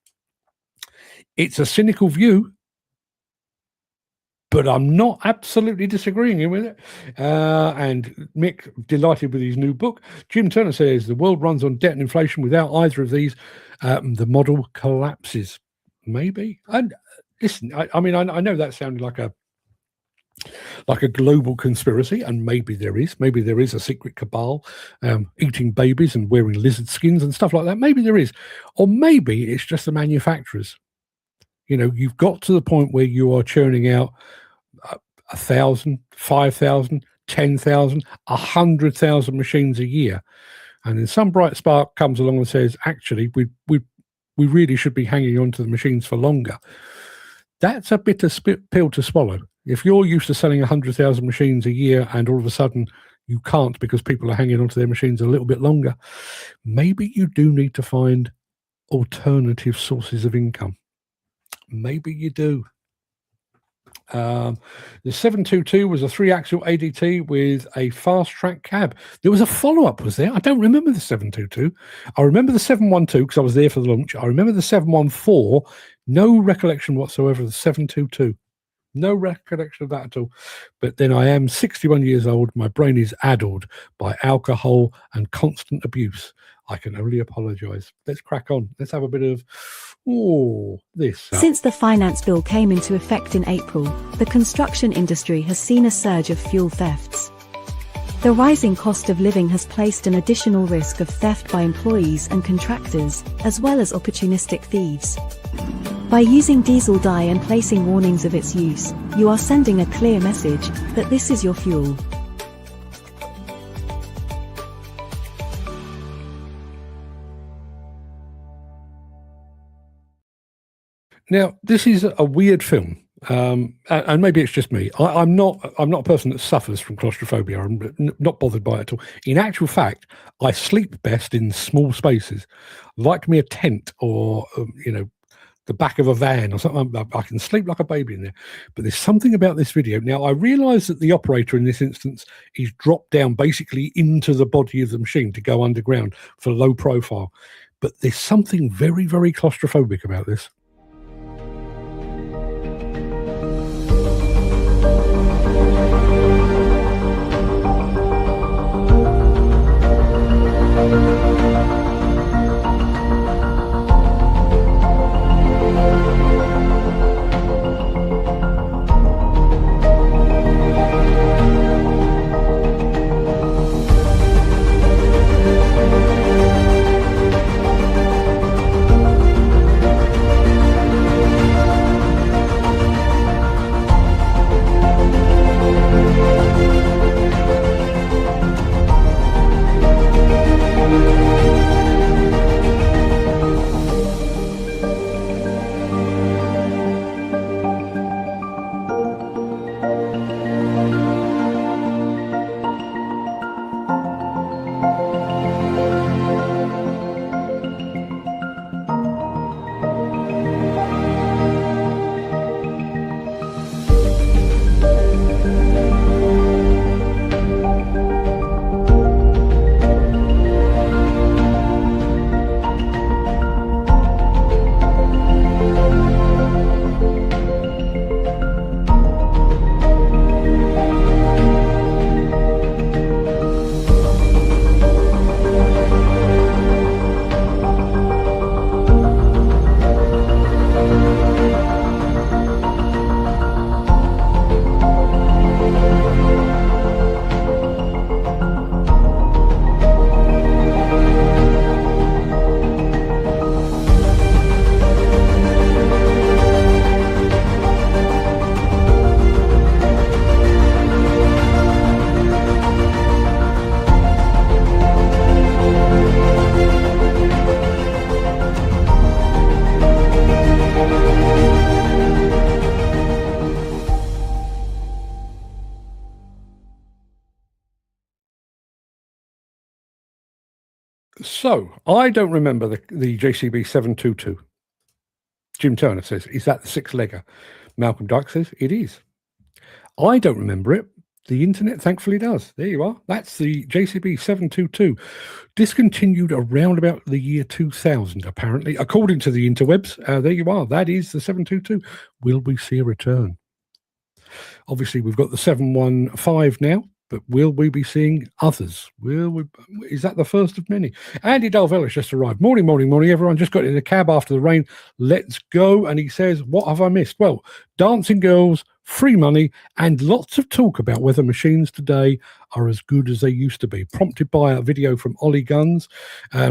It's a cynical view, but I'm not absolutely disagreeing with it. And Mick, delighted with his new book. Jim Turner says, the world runs on debt and inflation. Without either of these, the model collapses. Maybe. And listen, I mean, I know that sounded like a global conspiracy, and maybe there is. Maybe there is a secret cabal eating babies and wearing lizard skins and stuff like that. Maybe there is. Or maybe it's just the manufacturers. You know, you've got to the point where you are churning out 1,000, 5,000, 10,000, 100,000 machines a year, and then some bright spark comes along and says, actually, we really should be hanging on to the machines for longer. That's a bitter pill to swallow. If you're used to selling 100,000 machines a year and all of a sudden you can't because people are hanging onto their machines a little bit longer, maybe you do need to find alternative sources of income. Maybe you do. The 722 was a 3-axle ADT with a fast track cab. There was a follow-up, was there? I don't remember the 722. I remember the 712 because I was there for the launch. I remember the 714. No recollection whatsoever of the 722. No recollection of that at all. But then I am 61 years old. My brain is addled by alcohol and constant abuse. I can only apologise. Let's crack on. Let's have a bit of, this.
Since the finance bill came into effect in April, the construction industry has seen a surge of fuel thefts. The rising cost of living has placed an additional risk of theft by employees and contractors, as well as opportunistic thieves. By using diesel dye and placing warnings of its use, you are sending a clear message that this is your fuel.
Now, this is a weird film, and maybe it's just me. I'm not a person that suffers from claustrophobia. I'm not bothered by it at all. In actual fact, I sleep best in small spaces, like me a tent or the back of a van or something. I can sleep like a baby in there. But there's something about this video. Now, I realise that the operator in this instance is dropped down basically into the body of the machine to go underground for low profile. But there's something very, very claustrophobic about this. So I don't remember the JCB 722. Jim Turner says, is that the six-legger? Malcolm Dyke says, it is. I don't remember it. The internet thankfully does. There you are. That's the JCB 722. Discontinued around about the year 2000, apparently. According to the interwebs, there you are. That is the 722. Will we see a return? Obviously, we've got the 715 now, but will we be seeing others? Is that the first of many? Andy Dalvell has just arrived. Morning, everyone. Just got in the cab after the rain. Let's go. And he says, what have I missed? Well, dancing girls, free money, and lots of talk about whether machines today are as good as they used to be. Prompted by a video from Ollie Guns,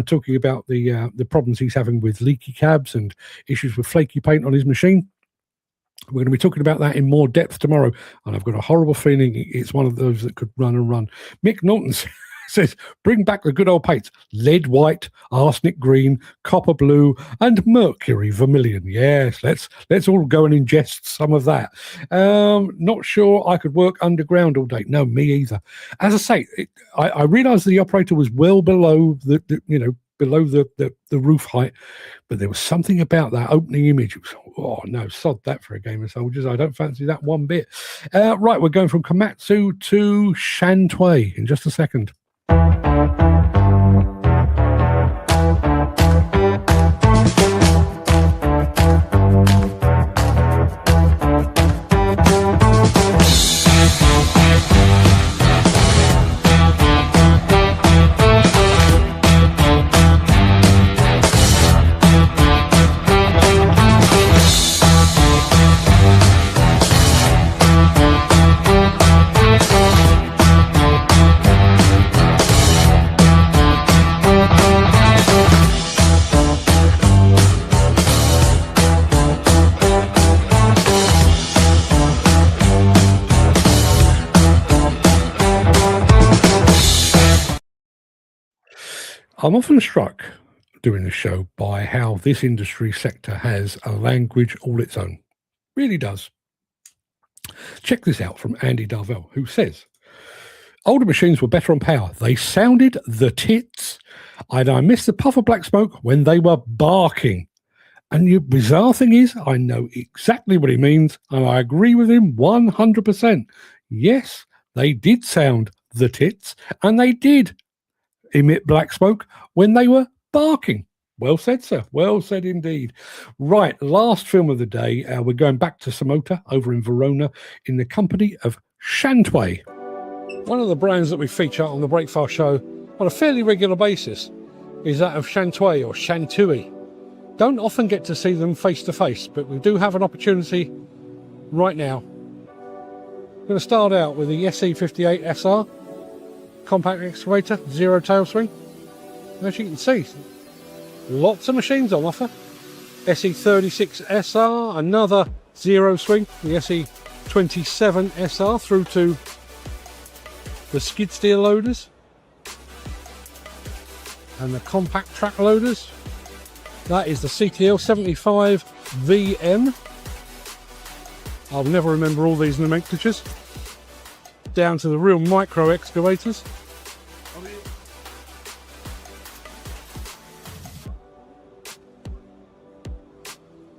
talking about the problems he's having with leaky cabs and issues with flaky paint on his machine. We're going to be talking about that in more depth tomorrow, and I've got a horrible feeling it's one of those that could run and run. Mick Norton says, bring back the good old paints: lead white, arsenic green, copper blue, and mercury vermilion. Yes, let's all go and ingest some of that. Not sure I could work underground all day. No, me either. As I say, I realised the operator was well below below the roof height, but there was something about that opening image. It was, oh no, sod that for a game of soldiers. I don't fancy that one bit. Right, we're going from Komatsu to Shantui in just a second. I'm often struck doing the show by how this industry sector has a language all its own. Really does. Check this out from Andy Darvell, who says, older machines were better on power. They sounded the tits, and I missed the puff of black smoke when they were barking. And the bizarre thing is, I know exactly what he means, and I agree with him 100%. Yes, they did sound the tits, and they did emit black smoke when they were barking. Well said, sir. Well said indeed. Right, last film of the day. We're going back to SaMoTeR over in Verona in the company of Shantui. One of the brands that we feature on the Breakfast Show on a fairly regular basis is that of Shantui or Shantui. Don't often get to see them face to face, but we do have an opportunity right now. I'm going to start out with the SE58 SR compact excavator, zero tail swing. As you can see, lots of machines on offer. SE36 SR, another zero swing, the SE27 SR through to the skid steer loaders and the compact track loaders. That is the CTL 75 VM. I'll never remember all these nomenclatures. Down to the real micro excavators.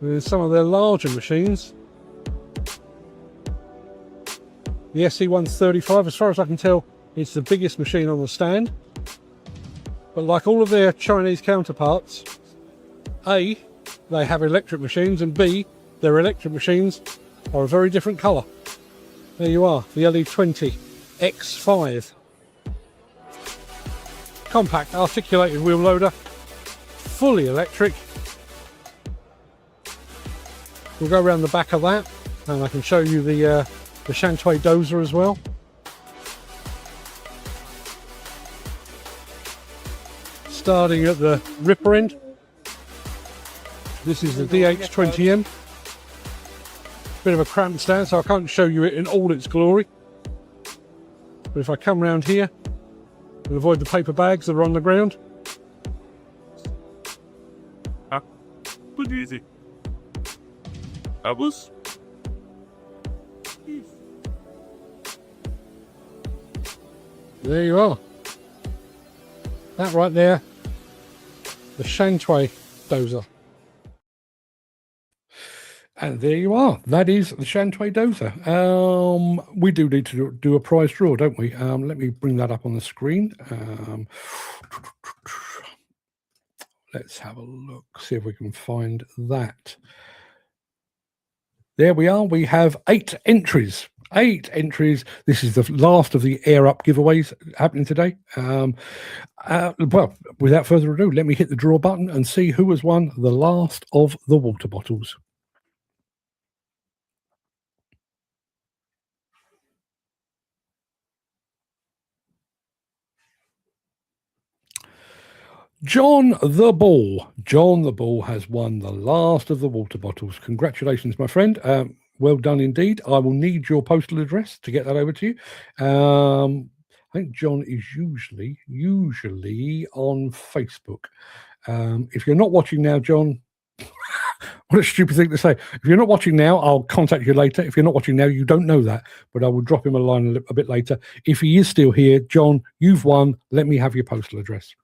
With some of their larger machines. The SC135, as far as I can tell, it's the biggest machine on the stand. But like all of their Chinese counterparts, A, they have electric machines, and B, their electric machines are a very different colour. There you are, the LE20 X5. Compact articulated wheel loader, fully electric. We'll go around the back of that, and I can show you the Shantui dozer as well. Starting at the ripper end, this is the DH20M. Bit of a cramped stand, so I can't show you it in all its glory. But if I come round here and avoid the paper bags that are on the ground.
Pretty easy. Abus?
There you are. That right there the Shantui dozer. And there you are. That is the Shantui dozer. We do need to do a prize draw, don't we? Let me bring that up on the screen. Let's have a look, see if we can find that. There we are. We have 8 entries. 8 entries. This is the last of the Air Up giveaways happening today. Well, without further ado, let me hit the draw button and see who has won the last of the water bottles. John the Ball. John the Ball has won the last of the water bottles. Congratulations, my friend. Well done indeed. I will need your postal address to get that over to you. I think John is usually on Facebook. If you're not watching now, John, what a stupid thing to say. If you're not watching now, I'll contact you later. If you're not watching now, you don't know that, but I will drop him a line a bit later. If he is still here, John, you've won. Let me have your postal address.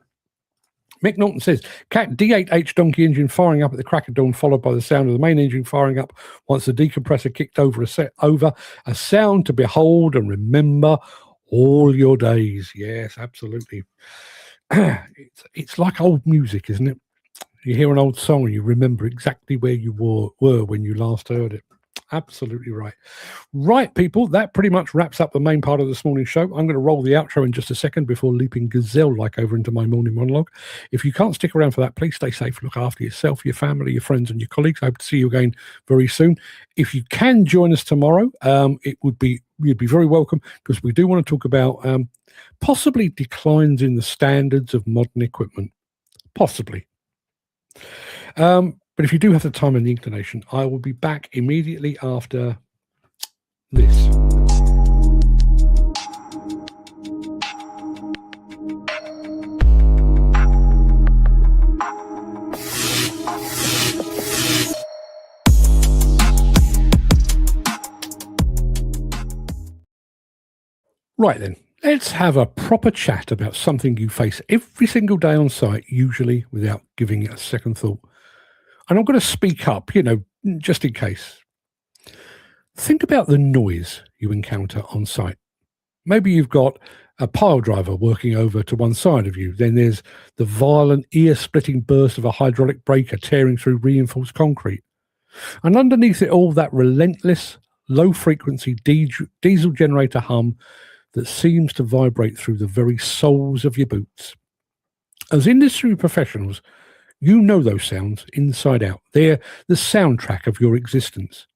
Mick Norton says, Cat D8H donkey engine firing up at the crack of dawn, followed by the sound of the main engine firing up once the decompressor kicked over a sound to behold and remember all your days. Yes, absolutely. It's like old music, isn't it? You hear an old song and you remember exactly where you were when you last heard it. Absolutely right. Right, people, that pretty much wraps up the main part of this morning's show. I'm going to roll the outro in just a second before leaping gazelle-like over into my morning monologue. If you can't stick around for that, please stay safe. Look after yourself, your family, your friends, and your colleagues. I hope to see you again very soon. If you can join us tomorrow, you'd be very welcome, because we do want to talk about possibly declines in the standards of modern equipment. Possibly. But if you do have the time and the inclination, I will be back immediately after this. Right then, let's have a proper chat about something you face every single day on site, usually without giving it a second thought. And I'm going to speak up, just in case. Think about the noise you encounter on site. Maybe you've got a pile driver working over to one side of you. Then there's the violent ear-splitting burst of a hydraulic breaker tearing through reinforced concrete. And underneath it all, that relentless, low-frequency diesel generator hum that seems to vibrate through the very soles of your boots. As industry professionals, you know those sounds inside out. They're the soundtrack of your existence.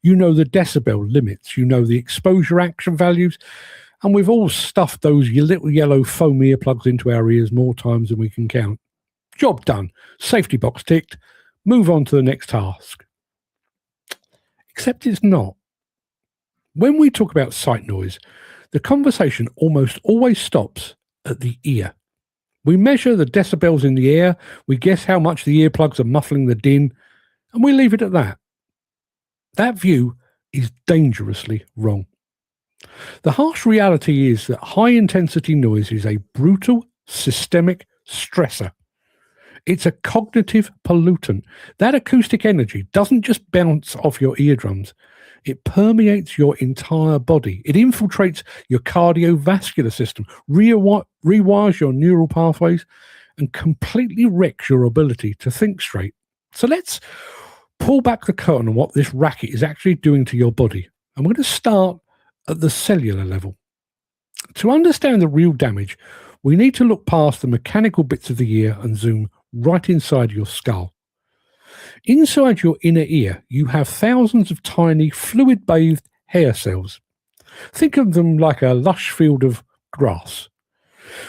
You know the decibel limits. You know the exposure action values. And we've all stuffed those little yellow foam earplugs into our ears more times than we can count. Job done. Safety box ticked. Move on to the next task. Except it's not. When we talk about site noise, the conversation almost always stops at the ear. We measure the decibels in the air, we guess how much the earplugs are muffling the din, and we leave it at that. That view is dangerously wrong. The harsh reality is that high-intensity noise is a brutal, systemic stressor. It's a cognitive pollutant. That acoustic energy doesn't just bounce off your eardrums. It permeates your entire body. It infiltrates your cardiovascular system, rewires your neural pathways, and completely wrecks your ability to think straight. So let's pull back the curtain on what this racket is actually doing to your body. I'm going to start at the cellular level. To understand the real damage, we need to look past the mechanical bits of the ear and zoom right inside your skull. Inside your inner ear, you have thousands of tiny fluid-bathed hair cells. Think of them like a lush field of grass.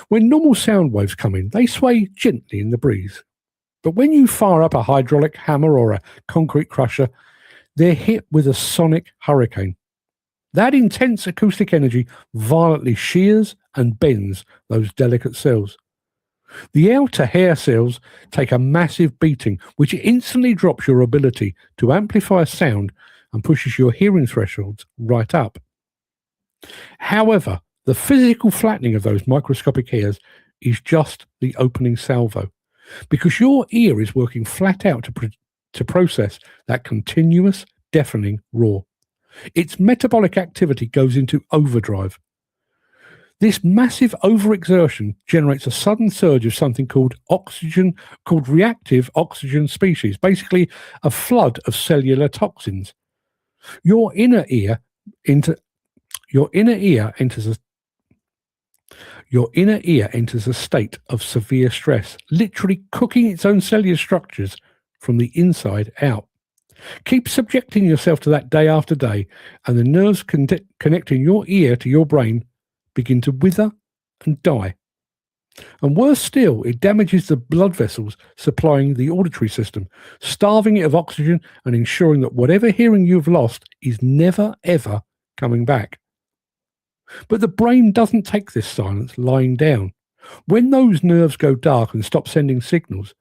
When normal sound waves come in, they sway gently in the breeze. But when you fire up a hydraulic hammer or a concrete crusher, they're hit with a sonic hurricane. That intense acoustic energy violently shears and bends those delicate cells. The outer hair cells take a massive beating, which instantly drops your ability to amplify sound and pushes your hearing thresholds right up. However, the physical flattening of those microscopic hairs is just the opening salvo. because your ear is working flat out to process that continuous, deafening roar. Its metabolic activity goes into overdrive. This massive overexertion generates a sudden surge of something called reactive oxygen species, basically a flood of cellular toxins. Your inner ear enters a state of severe stress, literally cooking its own cellular structures from the inside out. Keep subjecting yourself to that day after day, and the nerves connecting your ear to your brain begin to wither and die. And worse still, it damages the blood vessels supplying the auditory system, starving it of oxygen and ensuring that whatever hearing you've lost is never, ever coming back. But the brain doesn't take this silence lying down. When those nerves go dark and stop sending signals,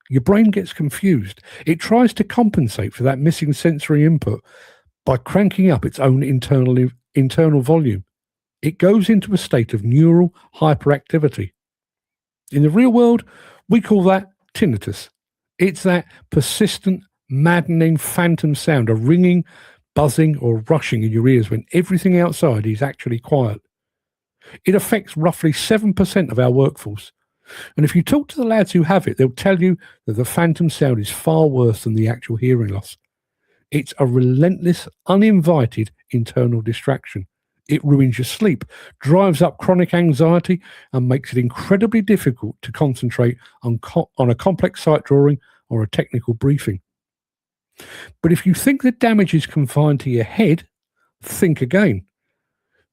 your brain gets confused. It tries to compensate for that missing sensory input by cranking up its own internal volume. It goes into a state of neural hyperactivity. In the real world, we call that tinnitus. It's that persistent, maddening phantom sound, a ringing, buzzing or rushing in your ears when everything outside is actually quiet. It affects roughly 7% of our workforce. And if you talk to the lads who have it, they'll tell you that the phantom sound is far worse than the actual hearing loss. It's a relentless, uninvited internal distraction. It ruins your sleep, drives up chronic anxiety, and makes it incredibly difficult to concentrate on a complex site drawing or a technical briefing. But if you think the damage is confined to your head, think again.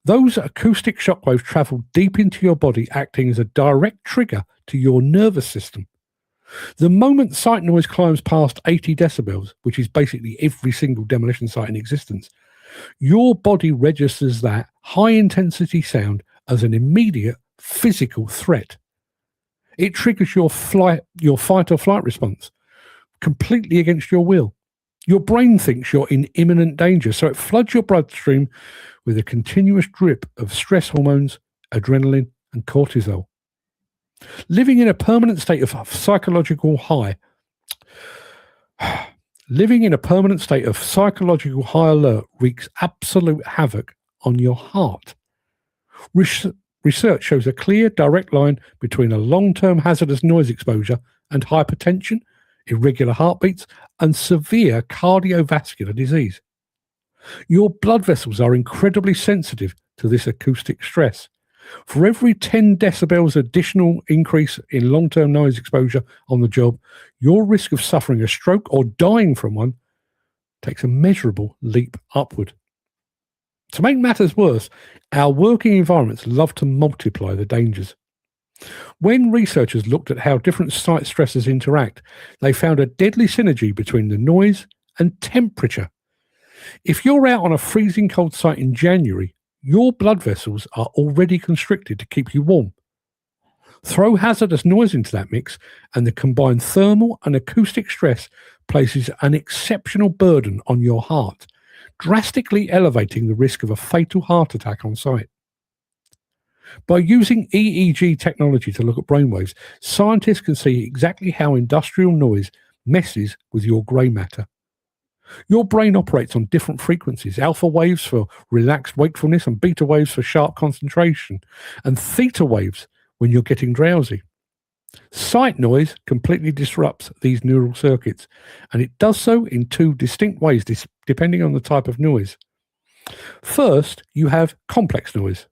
Those acoustic shockwaves travel deep into your body, acting as a direct trigger to your nervous system. The moment site noise climbs past 80 decibels, which is basically every single demolition site in existence, your body registers that high-intensity sound as an immediate physical threat. It triggers your fight or flight response, completely against your will. Your brain thinks you're in imminent danger, so it floods your bloodstream with a continuous drip of stress hormones, adrenaline, and cortisol. Living in a permanent state of psychological high alert wreaks absolute havoc on your heart. Research shows a clear, direct line between a long-term hazardous noise exposure and hypertension, irregular heartbeats, and severe cardiovascular disease. Your blood vessels are incredibly sensitive to this acoustic stress. For every 10 decibels additional increase in long-term noise exposure on the job, your risk of suffering a stroke or dying from one takes a measurable leap upward. To make matters worse, our working environments love to multiply the dangers. When researchers looked at how different site stressors interact, they found a deadly synergy between the noise and temperature. If you're out on a freezing cold site in January, your blood vessels are already constricted to keep you warm. Throw hazardous noise into that mix, and the combined thermal and acoustic stress places an exceptional burden on your heart, drastically elevating the risk of a fatal heart attack on site. By using EEG technology to look at brainwaves, scientists can see exactly how industrial noise messes with your grey matter. Your brain operates on different frequencies: alpha waves for relaxed wakefulness and beta waves for sharp concentration, and theta waves when you're getting drowsy. Site noise completely disrupts these neural circuits, and it does so in two distinct ways depending on the type of noise. First, you have complex noise.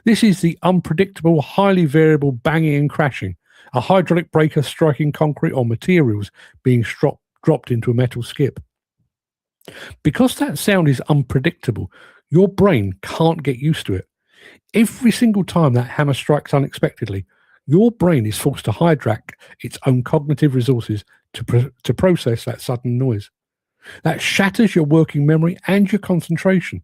This is the unpredictable, highly variable banging and crashing, a hydraulic breaker striking concrete or materials being dropped into a metal skip. Because that sound is unpredictable, your brain can't get used to it. Every single time that hammer strikes unexpectedly, your brain is forced to hijack its own cognitive resources to process that sudden noise. That shatters your working memory and your concentration.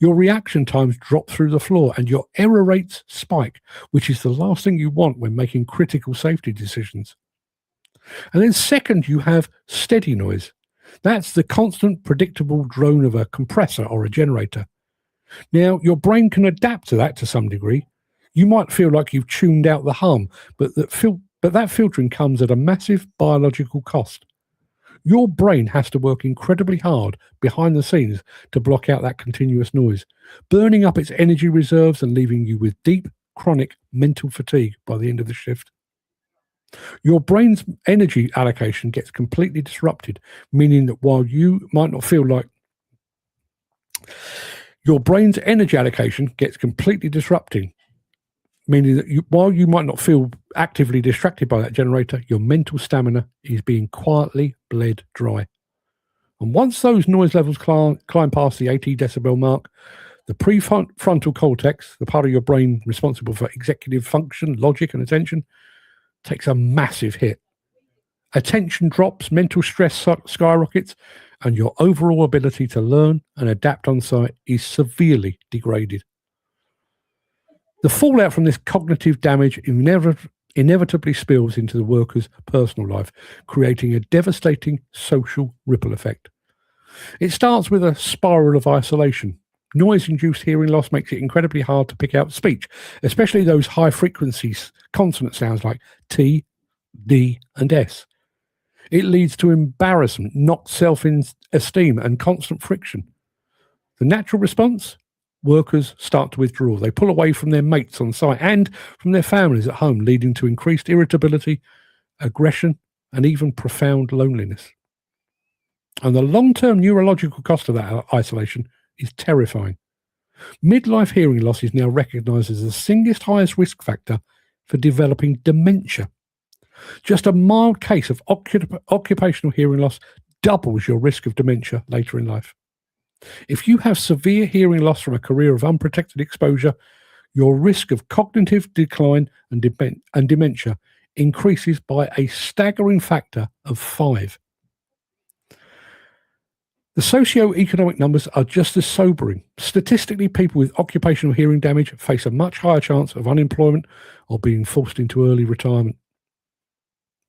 Your reaction times drop through the floor and your error rates spike, which is the last thing you want when making critical safety decisions. And then second, you have steady noise. That's the constant, predictable drone of a compressor or a generator. Now, your brain can adapt to that to some degree. You might feel like you've tuned out the hum, but But that filtering comes at a massive biological cost. Your brain has to work incredibly hard behind the scenes to block out that continuous noise, burning up its energy reserves and leaving you with deep, chronic mental fatigue by the end of the shift. Your brain's energy allocation gets completely disrupted, meaning that while you might not feel like your brain's energy allocation gets completely disrupted, meaning that while you might not feel actively distracted by that generator, your mental stamina is being quietly bled dry. And once those noise levels climb past the 80 decibel mark, the prefrontal cortex, the part of your brain responsible for executive function, logic, and attention, takes a massive hit. Attention drops, mental stress skyrockets, and your overall ability to learn and adapt on site is severely degraded. The fallout from this cognitive damage inevitably spills into the worker's personal life, creating a devastating social ripple effect. It starts with a spiral of isolation. Noise-induced hearing loss makes it incredibly hard to pick out speech, especially those high-frequency consonant sounds like T, D, and S. It leads to embarrassment, knocked self-esteem, and constant friction. The natural response? Workers start to withdraw. They pull away from their mates on site and from their families at home, leading to increased irritability, aggression, and even profound loneliness. And the long-term neurological cost of that isolation is terrifying. Midlife hearing loss is now recognized as the single highest risk factor for developing dementia. Just a mild case of occupational hearing loss doubles your risk of dementia later in life. If you have severe hearing loss from a career of unprotected exposure, your risk of cognitive decline and dementia increases by a staggering factor of 5. The socio-economic numbers are just as sobering. Statistically, people with occupational hearing damage face a much higher chance of unemployment or being forced into early retirement.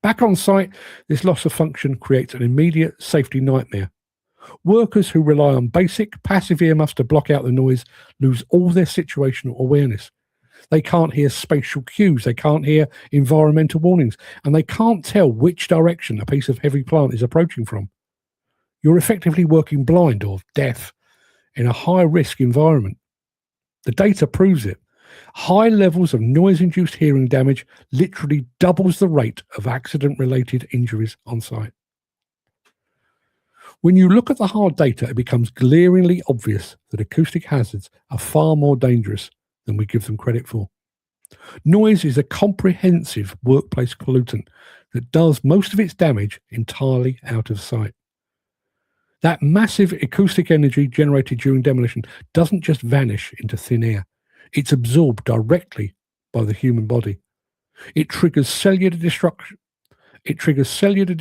Back on site, this loss of function creates an immediate safety nightmare. Workers who rely on basic passive earmuffs to block out the noise lose all their situational awareness. They can't hear spatial cues, they can't hear environmental warnings, and they can't tell which direction a piece of heavy plant is approaching from. You're effectively working blind or deaf in a high-risk environment. The data proves it. High levels of noise-induced hearing damage literally doubles the rate of accident-related injuries on site. When you look at the hard data, it becomes glaringly obvious that acoustic hazards are far more dangerous than we give them credit for. Noise is a comprehensive workplace pollutant that does most of its damage entirely out of sight. That massive acoustic energy generated during demolition doesn't just vanish into thin air. It's absorbed directly by the human body. It triggers cellular destruction. It triggers cellular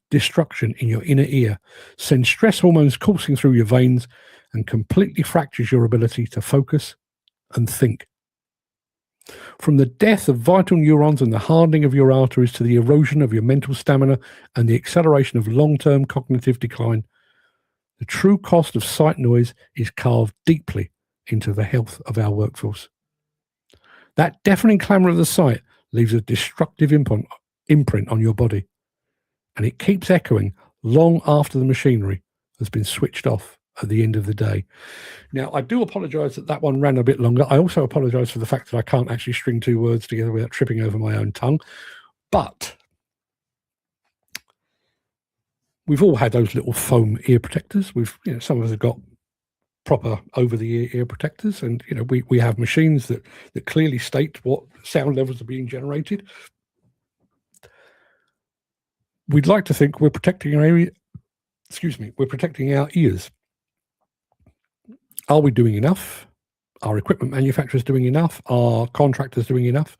destruction in your inner ear, sends stress hormones coursing through your veins, and completely fractures your ability to focus and think. From the death of vital neurons and the hardening of your arteries to the erosion of your mental stamina and the acceleration of long-term cognitive decline, the true cost of site noise is carved deeply into the health of our workforce. That deafening clamour of the site leaves a destructive imprint on your body, and it keeps echoing long after the machinery has been switched off at the end of the day. Now, I do apologise that one ran a bit longer. I also apologise for the fact that I can't actually string two words together without tripping over my own tongue. But we've all had those little foam ear protectors. Some of us have got proper over-the-ear ear protectors, and we have machines that clearly state what sound levels are being generated. We'd like to think we're protecting our ears. Are we doing enough? Are equipment manufacturers doing enough? Are contractors doing enough?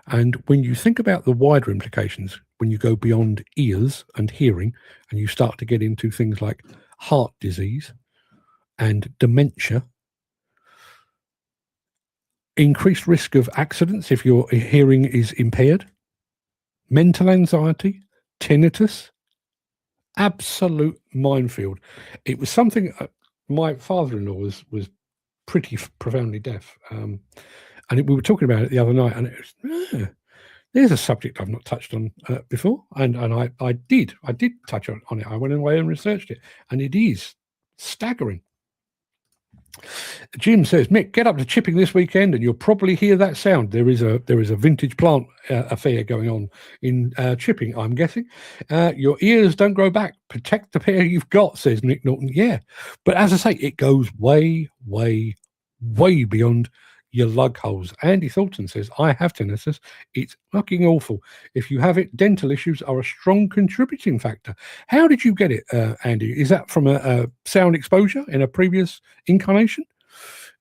And when you think about the wider implications, when you go beyond ears and hearing, and you start to get into things like heart disease and dementia, increased risk of accidents if your hearing is impaired, mental anxiety, tinnitus, absolute minefield. It was something my father-in-law was pretty profoundly deaf. And we were talking about it the other night, and it was, there's a subject I've not touched on before, and I did touch on it. I went away and researched it, and it is staggering. Jim says, Mick, get up to chipping this weekend, and you'll probably hear that sound. There is a vintage plant affair going on in chipping, I'm guessing. Your ears don't grow back. Protect the pair you've got, says Nick Norton. Yeah, but as I say, it goes way, way, way beyond your lug holes. Andy Thornton says, I have tinnitus. It's fucking awful. If you have it, dental issues are a strong contributing factor. How did you get it, Andy? Is that from a sound exposure in a previous incarnation?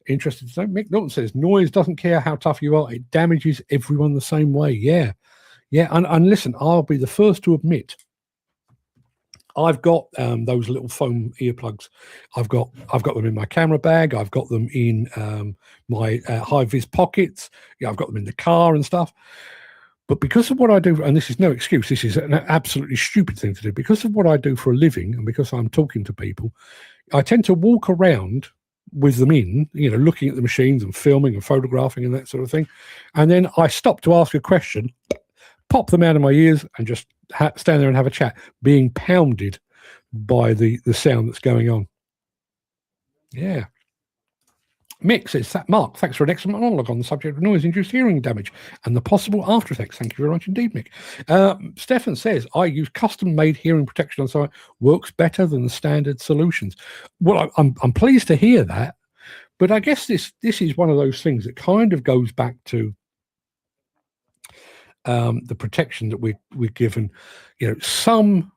Interested to know. Mick Norton says, noise doesn't care how tough you are. It damages everyone the same way. Yeah. And listen, I'll be the first to admit, I've got those little foam earplugs. I've got them in my camera bag. I've got them in my high vis pockets. Yeah, I've got them in the car and stuff. But because of what I do, and this is no excuse, this is an absolutely stupid thing to do. Because of what I do for a living, and because I'm talking to people, I tend to walk around with them in, looking at the machines and filming and photographing and that sort of thing. And then I stop to ask a question, pop them out of my ears, and just stand there and have a chat, being pounded by the sound that's going on. Yeah. Mick says, Mark, thanks for an excellent monologue on the subject of noise-induced hearing damage and the possible after effects. Thank you very much indeed, Mick. Stefan says, I use custom-made hearing protection on site. Works better than the standard solutions. Well, I'm pleased to hear that, but I guess this is one of those things that kind of goes back to the protection that we're given. Some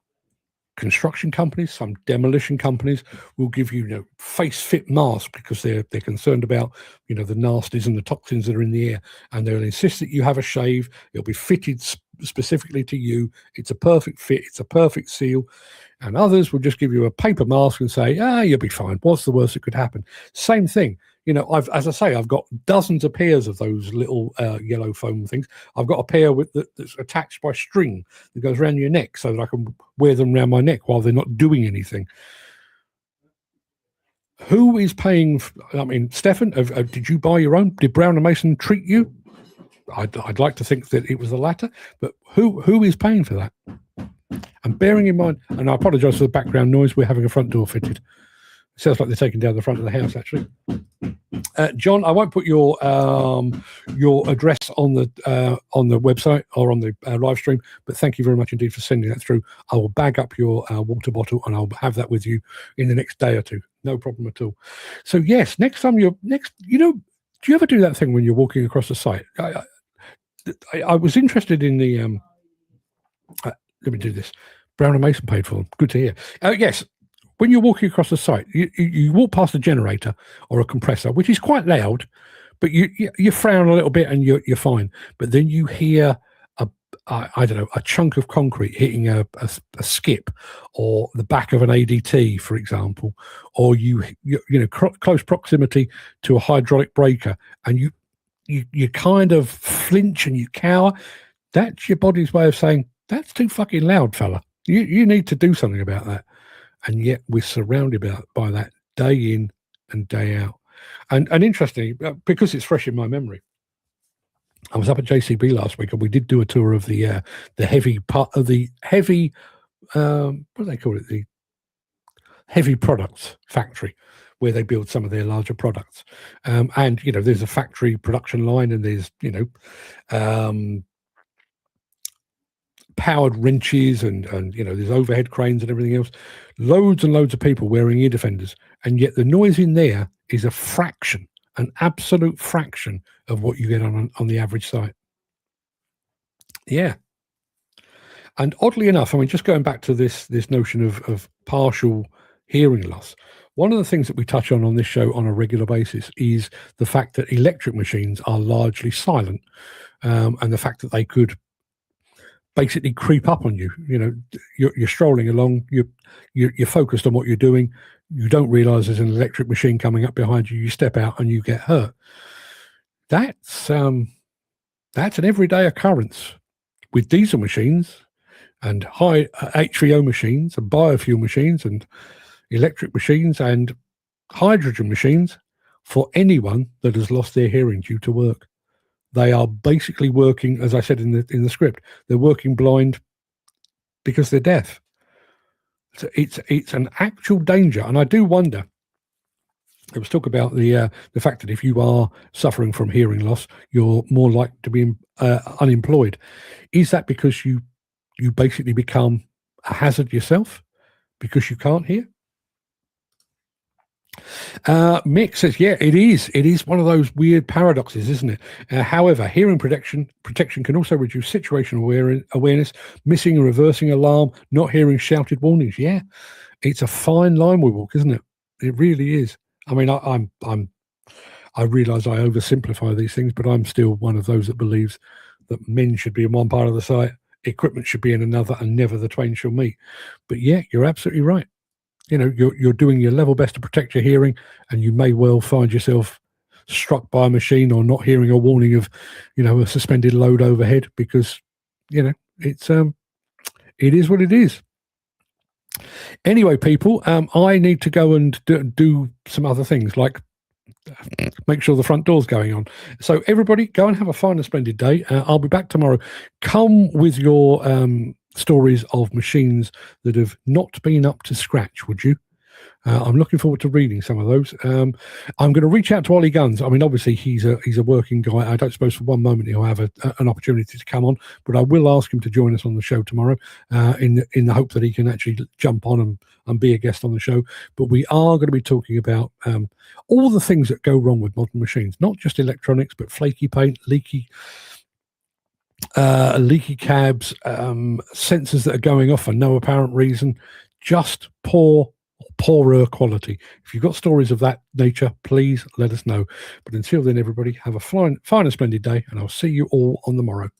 construction companies, some demolition companies will give you, face fit masks because they're concerned about, the nasties and the toxins that are in the air, and they'll insist that you have a shave. It'll be fitted specifically to you. It's a perfect fit. It's a perfect seal. And others will just give you a paper mask and say, you'll be fine. What's the worst that could happen? Same thing. I've got dozens of pairs of those little yellow foam things. I've got a pair that's attached by string that goes around your neck so that I can wear them around my neck while they're not doing anything. Who is paying? Stefan, did you buy your own? Did Brown & Mason treat you? I'd like to think that it was the latter, but who is paying for that? And bearing in mind, and I apologise for the background noise, we're having a front door fitted. It sounds like they're taking down the front of the house, actually. John, I won't put your address on the website or on the live stream, but thank you very much indeed for sending that through. I will bag up your water bottle and I'll have that with you in the next day or two. No problem at all. So yes, next time do you ever do that thing when you're walking across the site? I was interested in the let me do this. Brown & Mason paid for them. Good to hear. Yes. When you're walking across the site, you walk past a generator or a compressor, which is quite loud, but you frown a little bit and you're fine. But then you hear a chunk of concrete hitting a skip or the back of an ADT, for example, or close proximity to a hydraulic breaker, and you kind of flinch and you cower. That's your body's way of saying, that's too fucking loud, fella. You need to do something about that. And yet we're surrounded by that day in and day out. And interestingly, because it's fresh in my memory, I was up at JCB last week and we did do a tour of the heavy part of the heavy, what do they call it? The heavy products factory, where they build some of their larger products. And, there's a factory production line and there's, powered wrenches and there's overhead cranes and everything else. Loads and loads of people wearing ear defenders, and yet the noise in there is a fraction, an absolute fraction of what you get on the average site. Yeah. And oddly enough, just going back to this notion of partial hearing loss, one of the things that we touch on this show on a regular basis is the fact that electric machines are largely silent, and the fact that they could basically creep up on you. You're strolling along, you're focused on what you're doing, you don't realize there's an electric machine coming up behind you, you step out and you get hurt. That's an everyday occurrence with diesel machines and high HVO machines and biofuel machines and electric machines and hydrogen machines. for anyone that has lost their hearing due to work. They are basically working, as I said in the script, they're working blind because they're deaf. So it's an actual danger, and I do wonder. There was talk about the fact that if you are suffering from hearing loss, you're more likely to be unemployed. Is that because you basically become a hazard yourself because you can't hear? Mick says, yeah, it is. It is one of those weird paradoxes, isn't it? However, hearing protection can also reduce situational awareness, missing and reversing alarm, not hearing shouted warnings. Yeah, it's a fine line we walk, isn't it? It really is. I mean, I realise I oversimplify these things, but I'm still one of those that believes that men should be in one part of the site, equipment should be in another, and never the twain shall meet. But yeah, you're absolutely right. You know, you're doing your level best to protect your hearing, and you may well find yourself struck by a machine or not hearing a warning of, a suspended load overhead because, it is what it is. Anyway, people, I need to go and do some other things, like make sure the front door's going on. So everybody, go and have a fine and splendid day. I'll be back tomorrow. Come with your stories of machines that have not been up to scratch, would you? I'm looking forward to reading some of those. I'm going to reach out to Ollie Guns. I mean, obviously he's a working guy. I don't suppose for one moment he'll have an opportunity to come on, but I will ask him to join us on the show tomorrow in the hope that he can actually jump on and be a guest on the show. But we are going to be talking about all the things that go wrong with modern machines, not just electronics, but flaky paint, leaky cabs, sensors that are going off for no apparent reason, just poorer quality. If you've got stories of that nature, please let us know. But until then, everybody, have a fine and splendid day, and I'll see you all on the morrow.